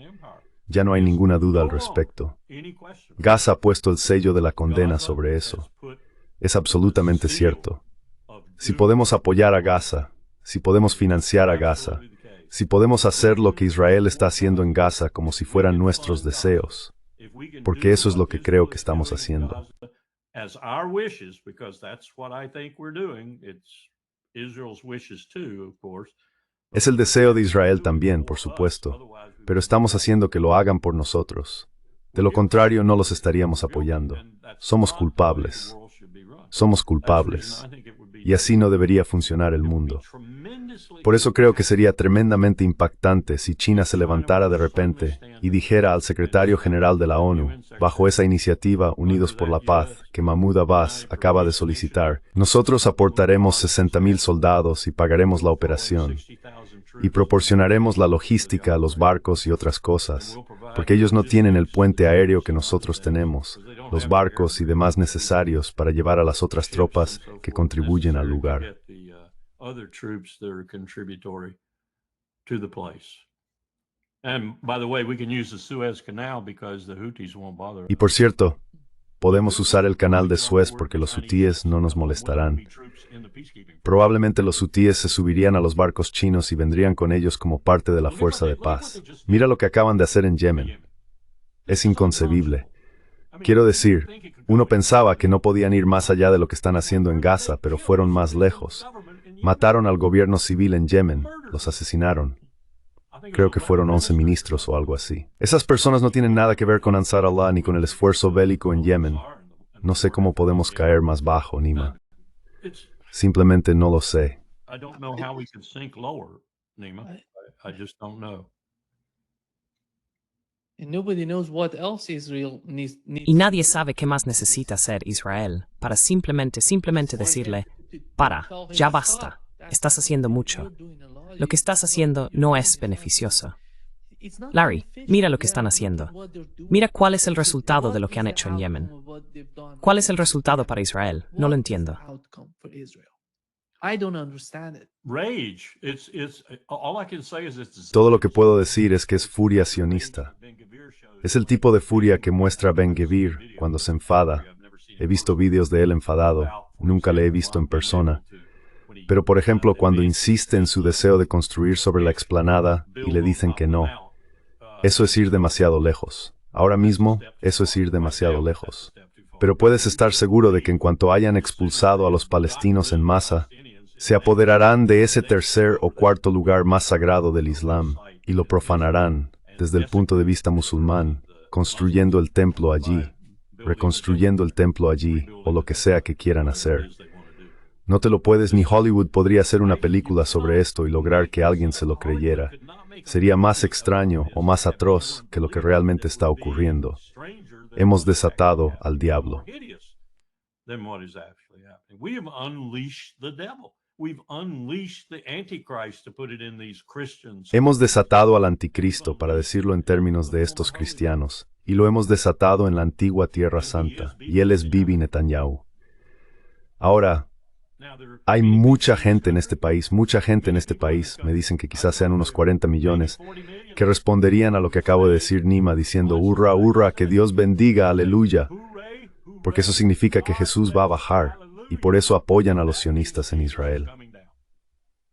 Ya no hay ninguna duda al respecto. Gaza ha puesto el sello de la condena sobre eso. Es absolutamente cierto. Si podemos apoyar a Gaza, si podemos financiar a Gaza, si podemos hacer lo que Israel está haciendo en Gaza como si fueran nuestros deseos, porque eso es lo que creo que estamos haciendo. As our wishes, because that's what I think we're doing. It's Israel's wishes too, of course. Es el deseo de Israel también, por supuesto, pero estamos haciendo que lo hagan por nosotros. De lo contrario, no los estaríamos apoyando. Somos culpables. Somos culpables. Y así no debería funcionar el mundo. Por eso creo que sería tremendamente impactante si China se levantara de repente y dijera al secretario general de la ONU, bajo esa iniciativa Unidos por la Paz, que Mahmoud Abbas acaba de solicitar, nosotros aportaremos 60,000 soldados y pagaremos la operación, y proporcionaremos la logística, los barcos y otras cosas, porque ellos no tienen el puente aéreo que nosotros tenemos, los barcos y demás necesarios para llevar a las otras tropas que contribuyen al lugar. Other troops that are contributory to the place. And by the way, we can use the Suez Canal because the Houthis won't bother. Y por cierto, podemos usar el canal de Suez porque los hutíes no nos molestarán. Probablemente los hutíes se subirían a los barcos chinos y vendrían con ellos como parte de la fuerza de paz. Mira lo que acaban de hacer en Yemen. Es inconcebible. Quiero decir, uno pensaba que no podían ir más allá de lo que están haciendo en Gaza, pero fueron más lejos. Mataron al gobierno civil en Yemen, los asesinaron. Creo que fueron 11 ministros o algo así. Esas personas no tienen nada que ver con Ansar Allah ni con el esfuerzo bélico en Yemen. No sé cómo podemos caer más bajo, Nima. Simplemente no lo sé. I don't know how we could sink lower, Nima. I just don't know. And nobody knows what else Israel needs. Y nadie sabe qué más necesita hacer Israel para simplemente decirle, para, ya basta, estás haciendo mucho. Lo que estás haciendo no es beneficioso. Larry, mira lo que están haciendo. Mira cuál es el resultado de lo que han hecho en Yemen. ¿Cuál es el resultado para Israel? No lo entiendo. Rage. All I can say is it's Todo lo que puedo decir es que es furia sionista. Es el tipo de furia que muestra Ben-Gvir cuando se enfada. He visto vídeos de él enfadado. Nunca le he visto en persona. Pero, por ejemplo, cuando insiste en su deseo de construir sobre la explanada y le dicen que no. Eso es ir demasiado lejos. Ahora mismo, eso es ir demasiado lejos. Pero puedes estar seguro de que en cuanto hayan expulsado a los palestinos en masa, se apoderarán de ese tercer o cuarto lugar más sagrado del Islam y lo profanarán desde el punto de vista musulmán, construyendo el templo allí, reconstruyendo el templo allí, o lo que sea que quieran hacer. No te lo puedes, ni Hollywood podría hacer una película sobre esto y lograr que alguien se lo creyera. Sería más extraño o más atroz que lo que realmente está ocurriendo. Hemos desatado al diablo. Hemos desatado al anticristo, para decirlo en términos de estos cristianos, y lo hemos desatado en la antigua Tierra Santa, y él es Bibi Netanyahu. Ahora, Hay mucha gente en este país, me dicen que quizás sean unos 40 millones, que responderían a lo que acabo de decir Nima diciendo, hurra, hurra, que Dios bendiga, aleluya, porque eso significa que Jesús va a bajar, y por eso apoyan a los sionistas en Israel.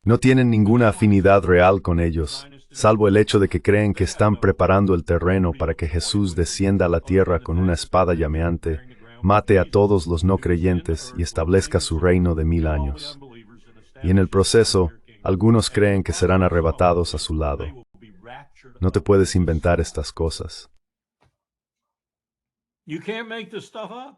No tienen ninguna afinidad real con ellos, salvo el hecho de que creen que están preparando el terreno para que Jesús descienda a la tierra con una espada llameante, mate a todos los no creyentes y establezca su reino de 1000 años. Y en el proceso, algunos creen que serán arrebatados a su lado. No te puedes inventar estas cosas. You can't make this stuff up.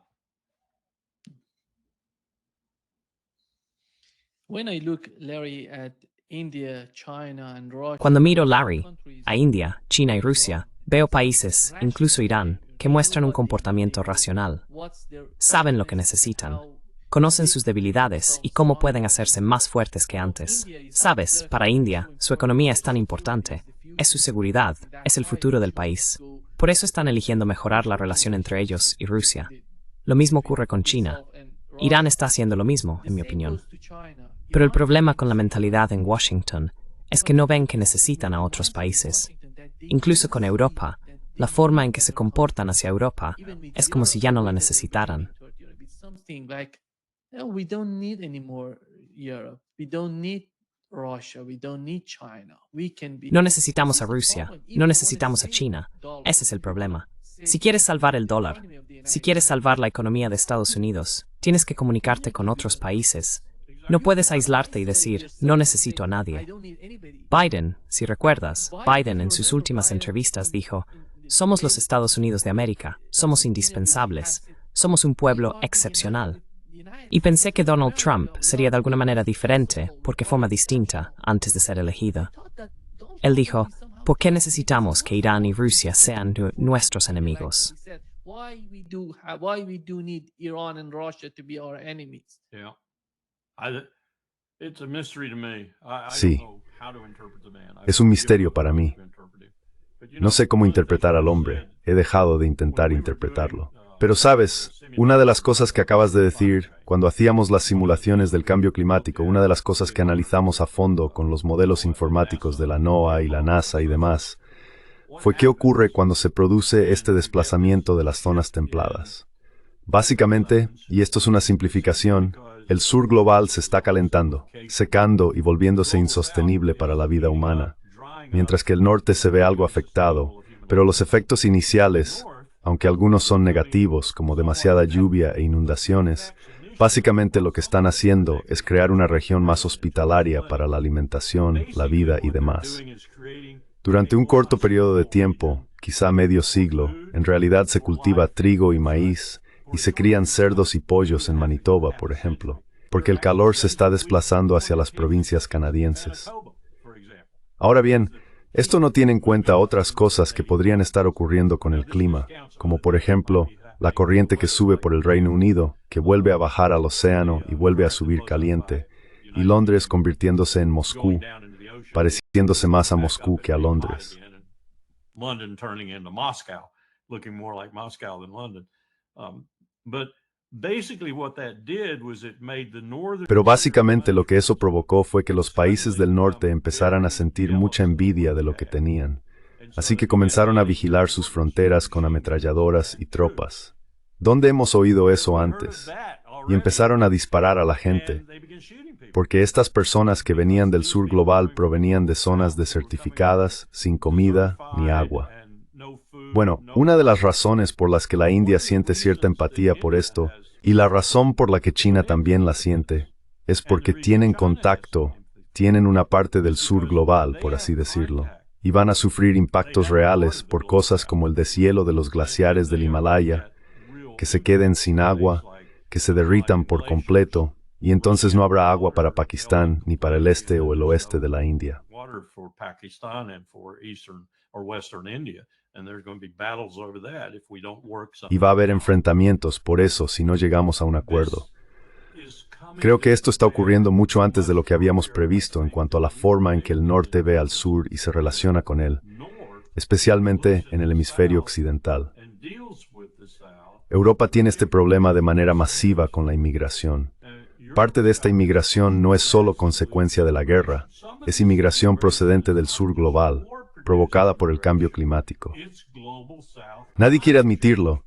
When I look, Larry, at India, China, and Russia, Cuando miro, Larry, a India, China y Rusia, veo países, incluso Irán, que muestran un comportamiento racional. Saben lo que necesitan. Conocen sus debilidades y cómo pueden hacerse más fuertes que antes. Sabes, para India, su economía es tan importante. Es su seguridad, es el futuro del país. Por eso están eligiendo mejorar la relación entre ellos y Rusia. Lo mismo ocurre con China. Irán está haciendo lo mismo, en mi opinión. Pero el problema con la mentalidad en Washington es que no ven que necesitan a otros países. Incluso con Europa, la forma en que se comportan hacia Europa es como si ya no la necesitaran. No necesitamos a Rusia, no necesitamos a China. Ese es el problema. Si quieres salvar el dólar, si quieres salvar la economía de Estados Unidos, tienes que comunicarte con otros países. No puedes aislarte y decir, no necesito a nadie. Biden, si recuerdas, Biden en sus últimas entrevistas dijo, somos los Estados Unidos de América, somos indispensables, somos un pueblo excepcional. Y pensé que Donald Trump sería de alguna manera diferente, porque forma distinta, antes de ser elegido. Él dijo, ¿por qué necesitamos que Irán y Rusia sean nuestros enemigos? Why we do need Iran and Russia to be our enemies? Yeah. It's a mystery to me. I Sí. don't know how to interpret the man. Es un misterio para mí. No sé cómo interpretar al hombre. He dejado de intentar interpretarlo. Pero sabes, una de las cosas que acabas de decir, cuando hacíamos las simulaciones del cambio climático, una de las cosas que analizamos a fondo con los modelos informáticos de la NOAA y la NASA y demás, fue qué ocurre cuando se produce este desplazamiento de las zonas templadas. Básicamente, y esto es una simplificación, el sur global se está calentando, secando y volviéndose insostenible para la vida humana, mientras que el norte se ve algo afectado, pero los efectos iniciales, aunque algunos son negativos, como demasiada lluvia e inundaciones, básicamente lo que están haciendo es crear una región más hospitalaria para la alimentación, la vida y demás. Durante un corto periodo de tiempo, quizá medio siglo, en realidad se cultiva trigo y maíz, y se crían cerdos y pollos en Manitoba, por ejemplo, porque el calor se está desplazando hacia las provincias canadienses. Ahora bien, esto no tiene en cuenta otras cosas que podrían estar ocurriendo con el clima, como por ejemplo, la corriente que sube por el Reino Unido, que vuelve a bajar al océano y vuelve a subir caliente, y Londres convirtiéndose en Moscú, pareciéndose más a Moscú que a Londres. London turning into Moscow, looking more like Moscow than London. Pero básicamente lo que eso provocó fue que los países del norte empezaran a sentir mucha envidia de lo que tenían. Así que comenzaron a vigilar sus fronteras con ametralladoras y tropas. ¿Dónde hemos oído eso antes? Y empezaron a disparar a la gente, porque estas personas que venían del sur global provenían de zonas desertificadas, sin comida ni agua. Bueno, una de las razones por las que la India siente cierta empatía por esto, y la razón por la que China también la siente, es porque tienen contacto, tienen una parte del sur global, por así decirlo, y van a sufrir impactos reales por cosas como el deshielo de los glaciares del Himalaya, que se queden sin agua, que se derritan por completo, y entonces no habrá agua para Pakistán ni para el este o el oeste de la India. Y va a haber enfrentamientos por eso si no llegamos a un acuerdo. Creo que esto está ocurriendo mucho antes de lo que habíamos previsto en cuanto a la forma en que el norte ve al sur y se relaciona con él, especialmente en el hemisferio occidental. Europa tiene este problema de manera masiva con la inmigración. Parte de esta inmigración no es solo consecuencia de la guerra, es inmigración procedente del sur global, provocada por el cambio climático. Nadie quiere admitirlo,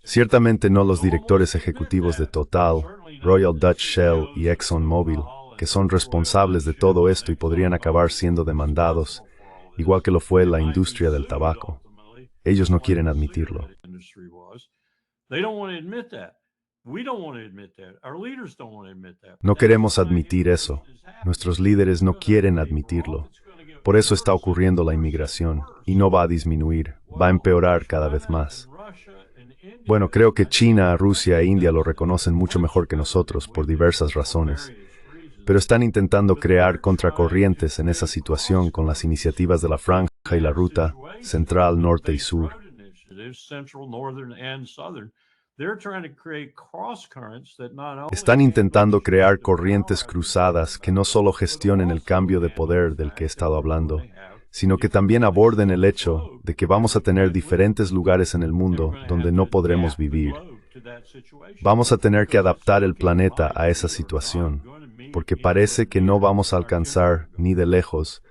ciertamente no los directores ejecutivos de Total, Royal Dutch Shell y ExxonMobil, que son responsables de todo esto y podrían acabar siendo demandados, igual que lo fue la industria del tabaco. Ellos no quieren admitirlo. No queremos admitir eso. Nuestros líderes no quieren admitirlo. Por eso está ocurriendo la inmigración, y no va a disminuir, va a empeorar cada vez más. Bueno, creo que China, Rusia e India lo reconocen mucho mejor que nosotros, por diversas razones. Pero están intentando crear contracorrientes en esa situación con las iniciativas de la Franja y la Ruta, Central, Norte y Sur. Están intentando crear corrientes cruzadas que no solo gestionen el cambio de poder del que he estado hablando, sino que también aborden el hecho de que vamos a tener diferentes lugares en el mundo donde no podremos vivir. Vamos a tener que adaptar el planeta a esa situación, porque parece que no vamos a alcanzar, ni de lejos,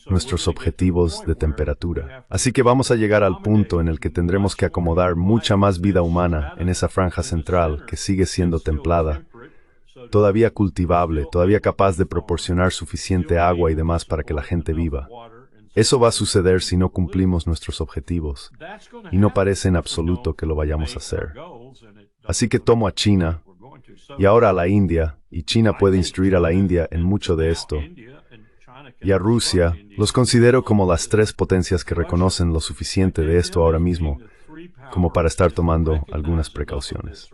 nuestros objetivos de temperatura. Así que vamos a llegar al punto en el que tendremos que acomodar mucha más vida humana en esa franja central que sigue siendo templada, todavía cultivable, todavía capaz de proporcionar suficiente agua y demás para que la gente viva. Eso va a suceder si no cumplimos nuestros objetivos, y no parece en absoluto que lo vayamos a hacer. Así que tomo a China, y ahora a la India, y China puede instruir a la India en mucho de esto, y a Rusia, los considero como las tres potencias que reconocen lo suficiente de esto ahora mismo, como para estar tomando algunas precauciones.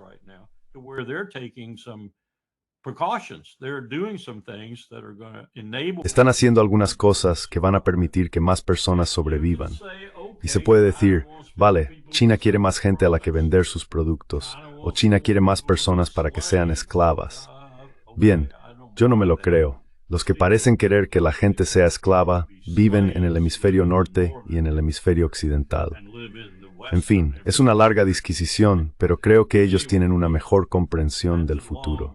Están haciendo algunas cosas que van a permitir que más personas sobrevivan. Y se puede decir, vale, China quiere más gente a la que vender sus productos, o China quiere más personas para que sean esclavas. Bien, yo no me lo creo. Los que parecen querer que la gente sea esclava viven en el hemisferio norte y en el hemisferio occidental. En fin, es una larga disquisición, pero creo que ellos tienen una mejor comprensión del futuro.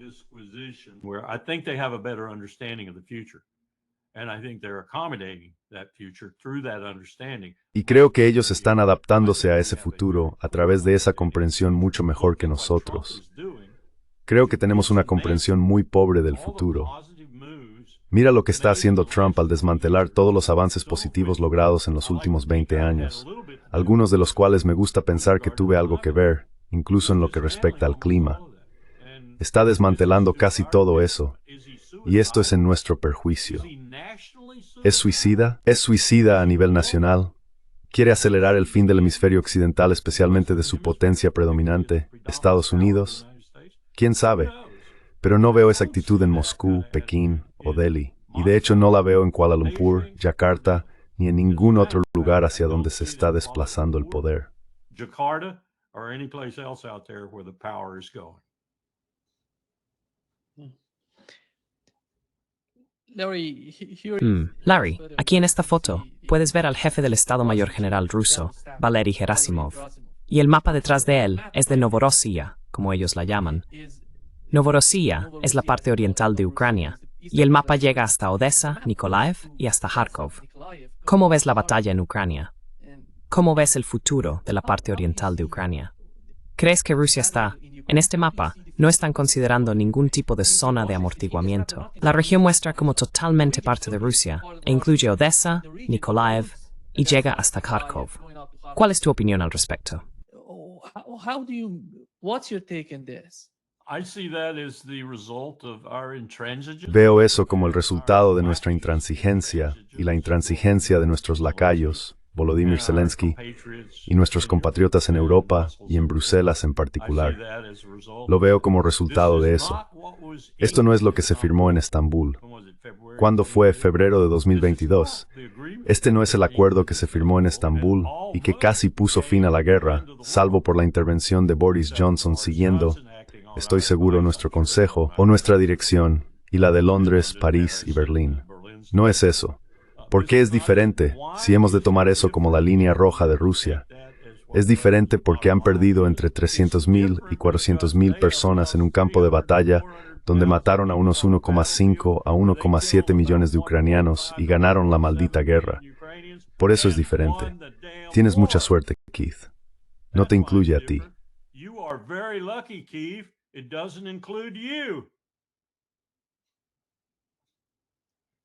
Y creo que ellos están adaptándose a ese futuro a través de esa comprensión mucho mejor que nosotros. Creo que tenemos una comprensión muy pobre del futuro. Mira lo que está haciendo Trump al desmantelar todos los avances positivos logrados en los últimos 20 años, algunos de los cuales me gusta pensar que tuve algo que ver, incluso en lo que respecta al clima. Está desmantelando casi todo eso, y esto es en nuestro perjuicio. ¿Es suicida? ¿Es suicida a nivel nacional? ¿Quiere acelerar el fin del hemisferio occidental, especialmente de su potencia predominante, Estados Unidos? ¿Quién sabe? Pero no veo esa actitud en Moscú, Pekín o Delhi, y de hecho no la veo en Kuala Lumpur, Yakarta, ni en ningún otro lugar hacia donde se está desplazando el poder. Larry, aquí en esta foto puedes ver al jefe del Estado Mayor General ruso, Valery Gerasimov, y el mapa detrás de él es de Novorossiya, como ellos la llaman. Novorossiya es la parte oriental de Ucrania, y el mapa llega hasta Odessa, Nikolaev y hasta Kharkov. ¿Cómo ves la batalla en Ucrania? ¿Cómo ves el futuro de la parte oriental de Ucrania? ¿Crees que Rusia está, en este mapa, no están considerando ningún tipo de zona de amortiguamiento? La región muestra como totalmente parte de Rusia, e incluye Odessa, Nikolaev y llega hasta Kharkov. ¿Cuál es tu opinión al respecto? What's your take on this? Veo eso como el resultado de nuestra intransigencia y la intransigencia de nuestros lacayos, Volodymyr Zelensky, y nuestros compatriotas en Europa y en Bruselas en particular. Lo veo como resultado de eso. Esto no es lo que se firmó en Estambul. ¿Cuándo fue? Febrero de 2022. Este no es el acuerdo que se firmó en Estambul y que casi puso fin a la guerra, salvo por la intervención de Boris Johnson siguiendo, estoy seguro, nuestro consejo o nuestra dirección, y la de Londres, París y Berlín. No es eso. ¿Por qué es diferente si hemos de tomar eso como la línea roja de Rusia? Es diferente porque han perdido entre 300.000 y 400.000 personas en un campo de batalla donde mataron a unos 1,5 a 1,7 millones de ucranianos y ganaron la maldita guerra. Por eso es diferente. Tienes mucha suerte, Keith. No te incluye a ti. You are very lucky, Keith. It doesn't include you.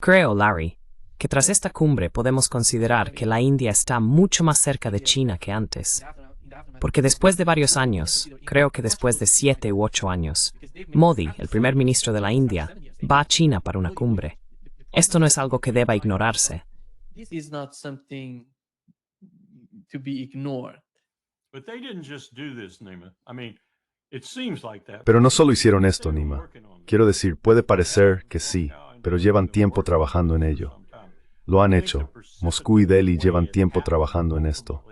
Creo, Larry, que tras esta cumbre podemos considerar que la India está mucho más cerca de China que antes. Porque después de varios años, creo que después de 7 u 8 años, Modi, el primer ministro de la India, va a China para una cumbre. Esto no es algo que deba ignorarse. This is not something to be ignored. But they didn't just do this, Nima. I mean, it seems like that. Pero no solo hicieron esto, Nima. Quiero decir, puede parecer que sí, pero llevan tiempo trabajando en ello. Lo han hecho. Moscú y Delhi llevan tiempo trabajando en esto.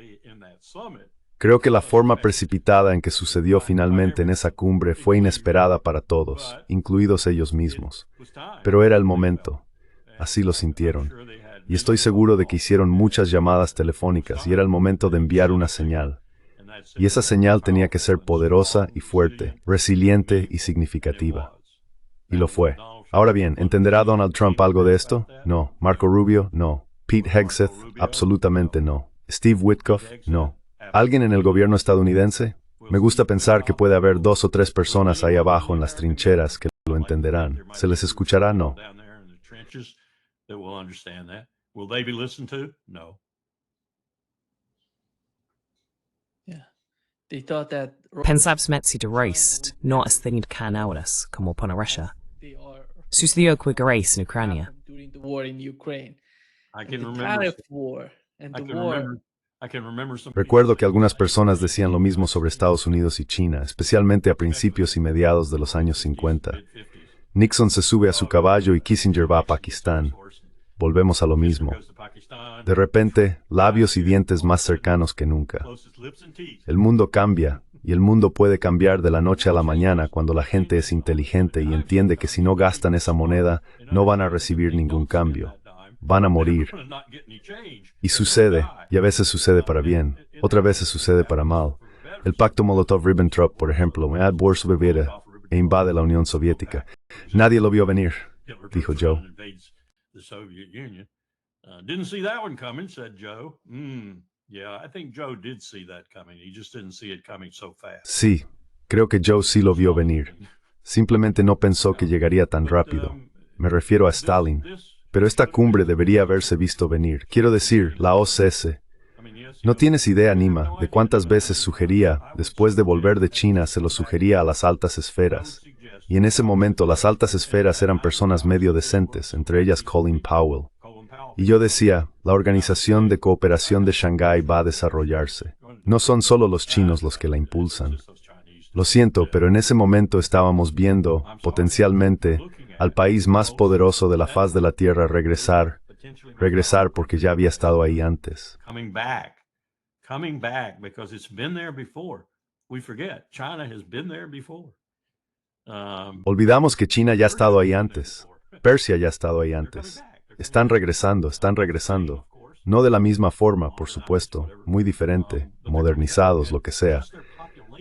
Creo que la forma precipitada en que sucedió finalmente en esa cumbre fue inesperada para todos, incluidos ellos mismos. Pero era el momento. Así lo sintieron. Y estoy seguro de que hicieron muchas llamadas telefónicas y era el momento de enviar una señal. Y esa señal tenía que ser poderosa y fuerte, resiliente y significativa. Y lo fue. Ahora bien, ¿entenderá Donald Trump algo de esto? No. ¿Marco Rubio? No. ¿Pete Hegseth? Absolutamente no. ¿Steve Witkoff? No. ¿Alguien en el gobierno estadounidense? Me gusta pensar que puede haber 2 o 3 personas ahí abajo en las trincheras que lo entenderán. ¿Se les escuchará? No. They thought that Pensabsmet si de reist, no esthenid can auras, como pone Russia. they are Sucedió que Grace en Ucrania. during the war in Ukraine. I And can the remember. tariff war and the war. I can remember some. Recuerdo que algunas personas decían lo mismo sobre Estados Unidos y China, especialmente a principios y mediados de los años 50. Nixon se sube a su caballo y Kissinger va a Pakistán. Volvemos a lo mismo. De repente, labios y dientes más cercanos que nunca. El mundo cambia, y el mundo puede cambiar de la noche a la mañana cuando la gente es inteligente y entiende que si no gastan esa moneda, no van a recibir ningún cambio. Van a morir. Y sucede, y a veces sucede para bien, otras veces sucede para mal. El pacto Molotov-Ribbentrop, por ejemplo, Bohr sobrevive e invade la Unión Soviética. Nadie lo vio venir, dijo Joe. The Soviet Union. Didn't see that one coming, said Joe. Yeah, I think Joe did see that coming. He just didn't see it coming so fast. Sí, creo que Joe sí lo vio venir. Simplemente no pensó que llegaría tan rápido. Me refiero a Stalin. Pero esta cumbre debería haberse visto venir. Quiero decir, la OCS. No tienes idea, Nima, de cuántas veces sugería, después de volver de China, se lo sugería a las altas esferas. Y en ese momento las altas esferas eran personas medio decentes, entre ellas Colin Powell. Y yo decía, la Organización de Cooperación de Shanghái va a desarrollarse. No son solo los chinos los que la impulsan. Lo siento, pero en ese momento estábamos viendo, potencialmente, al país más poderoso de la faz de la Tierra regresar porque ya había estado ahí antes. Coming back, because it's been there before. We forget, China has been there before. Olvidamos que China ya ha estado ahí antes. Persia ya ha estado ahí antes. Están regresando. No de la misma forma, por supuesto, muy diferente, modernizados, lo que sea.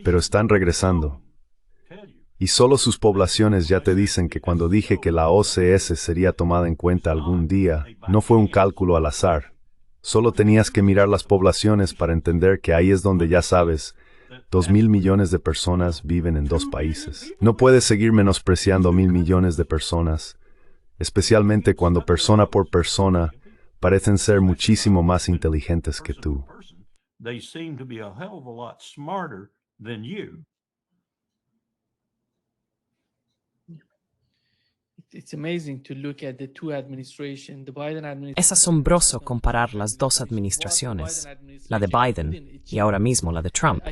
Pero están regresando. Y solo sus poblaciones ya te dicen que cuando dije que la OCS sería tomada en cuenta algún día, no fue un cálculo al azar. Solo tenías que mirar las poblaciones para entender que ahí es donde ya sabes, 2.000 millones de personas viven en 2 países. No puedes seguir menospreciando 1.000 millones de personas, especialmente cuando persona por persona parecen ser muchísimo más inteligentes que tú. They seem to be a hell of a lot smarter than you. It's amazing to look at the two administrations, the Biden administration. Es asombroso comparar las dos administraciones, la de Biden y ahora mismo la de Trump,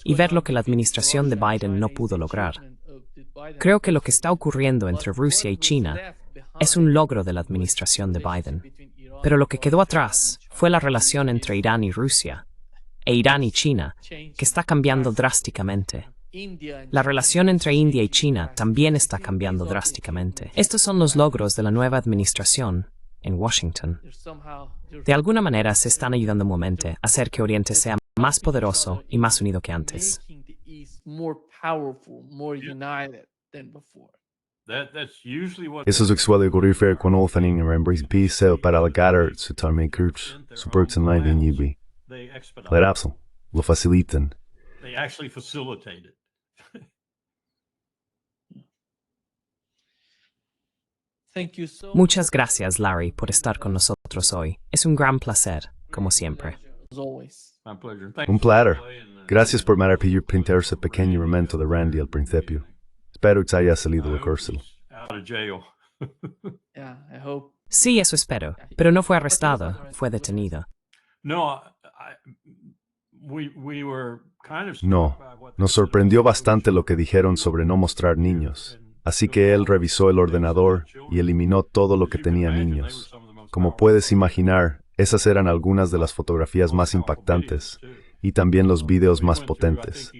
y ver lo que la administración de Biden no pudo lograr. Creo que lo que está ocurriendo entre Rusia y China es un logro de la administración de Biden. Pero lo que quedó atrás fue la relación entre Irán y Rusia, e Irán y China, que está cambiando drásticamente. La relación entre India y China también está cambiando drásticamente. Estos son los logros de la nueva administración en Washington. De alguna manera se están ayudando mutuamente a hacer que Oriente sea más poderoso y más unido que antes. making the East more powerful, more united than before. That's usually what Eso es lo que ocurrir fer con Olfaning en Rembris B seo para el gatter su tarme kurch, su perks en live in UB. they expedite. Let apsel, lo facilitan. They actually facilitate it. Thank you so Muchas gracias, Larry, por estar con nosotros hoy. Es un gran placer, como siempre. much, as always. My pleasure. Thank Un you, platter. Clay, and, Gracias por marapillar pintar ese pequeño momento de Randy al principio. Espero que haya salido I de hope cárcel. he's out of jail. Yeah, I hope. Sí, eso espero, pero no fue arrestado, fue detenido. No, we were kind of No, struck by what nos they said sorprendió about bastante lo que dijeron sobre no mostrar niños. Así que él revisó el ordenador y eliminó todo lo que tenía niños. Como puedes imaginar, esas eran algunas de las fotografías más impactantes y también los videos más potentes.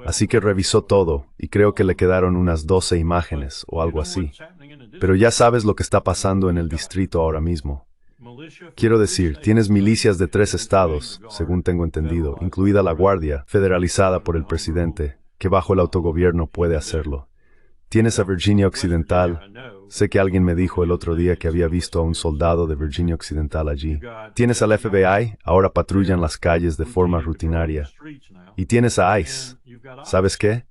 Así que revisó todo y creo que le quedaron unas 12 imágenes o algo así. Pero ya sabes lo que está pasando en el distrito ahora mismo. Quiero decir, tienes milicias de 3 estados, según tengo entendido, incluida la Guardia, federalizada por el presidente, que bajo el autogobierno puede hacerlo. Tienes a Virginia Occidental. Sé que alguien me dijo el otro día que había visto a un soldado de Virginia Occidental allí. Tienes al FBI, ahora patrullan las calles de forma rutinaria. Y tienes a ICE. ¿Sabes qué?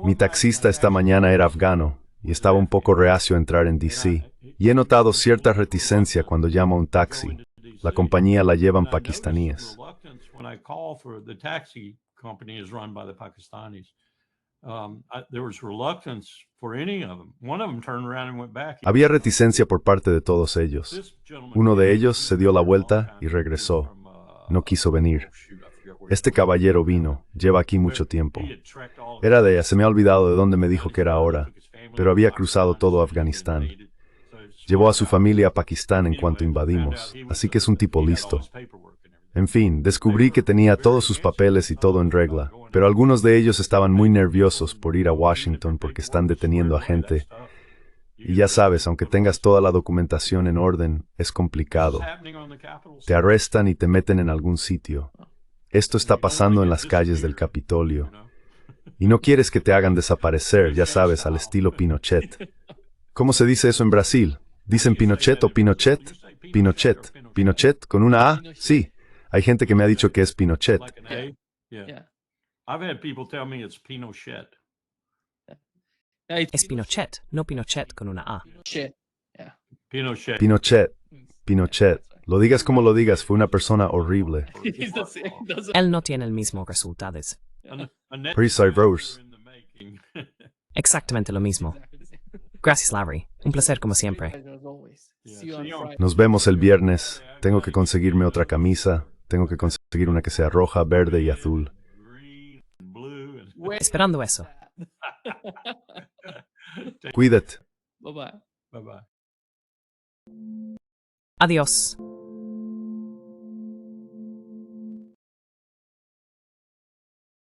Mi taxista esta mañana era afgano y estaba un poco reacio a entrar en DC. Y he notado cierta reticencia cuando llamo a un taxi. La compañía la llevan pakistaníes. There was reluctance for any of them. One of them turned around and went back. Había reticencia por parte de todos ellos. This gentleman Uno de came ellos se dio la vuelta y regresó. from, No quiso venir. oh, shoot, I forget where Este he was. caballero vino, lleva aquí mucho tiempo. He had trekked all Era de ella, se me ha olvidado de dónde me dijo que era ahora, pero había cruzado todo Afganistán. Llevó a su familia a Pakistán en cuanto invadimos, así que es un tipo listo. En fin, descubrí que tenía todos sus papeles y todo en regla, pero algunos de ellos estaban muy nerviosos por ir a Washington porque están deteniendo a gente. Y ya sabes, aunque tengas toda la documentación en orden, es complicado. Te arrestan y te meten en algún sitio. Esto está pasando en las calles del Capitolio. Y no quieres que te hagan desaparecer, ya sabes, al estilo Pinochet. ¿Cómo se dice eso en Brasil? ¿Dicen Pinochet o Pinochet? Pinochet. ¿Pinochet con una A? Sí. Hay gente que me ha dicho que es Pinochet. Like an A? Yeah. Yeah. I've had people tell me it's Pinochet. Yeah, it's Es Pinochet, no Pinochet con una A. Shit. Yeah. Pinochet. Pinochet. Pinochet. Lo digas como lo digas, fue una persona horrible. He's the same. Doesn't. Él no tiene el mismo resultados. A Precise Rose. in the making. Exactamente lo mismo. Exactly the same. Gracias, Larry. Un placer como siempre. Pleasure as always. Yeah, See you see on you on- Friday. Nos vemos el viernes. Tengo que conseguirme otra camisa. Tengo que conseguir una que sea roja, verde y azul. Green and blue and Where- Esperando eso. Cuídate. Bye bye. bye bye. Adiós.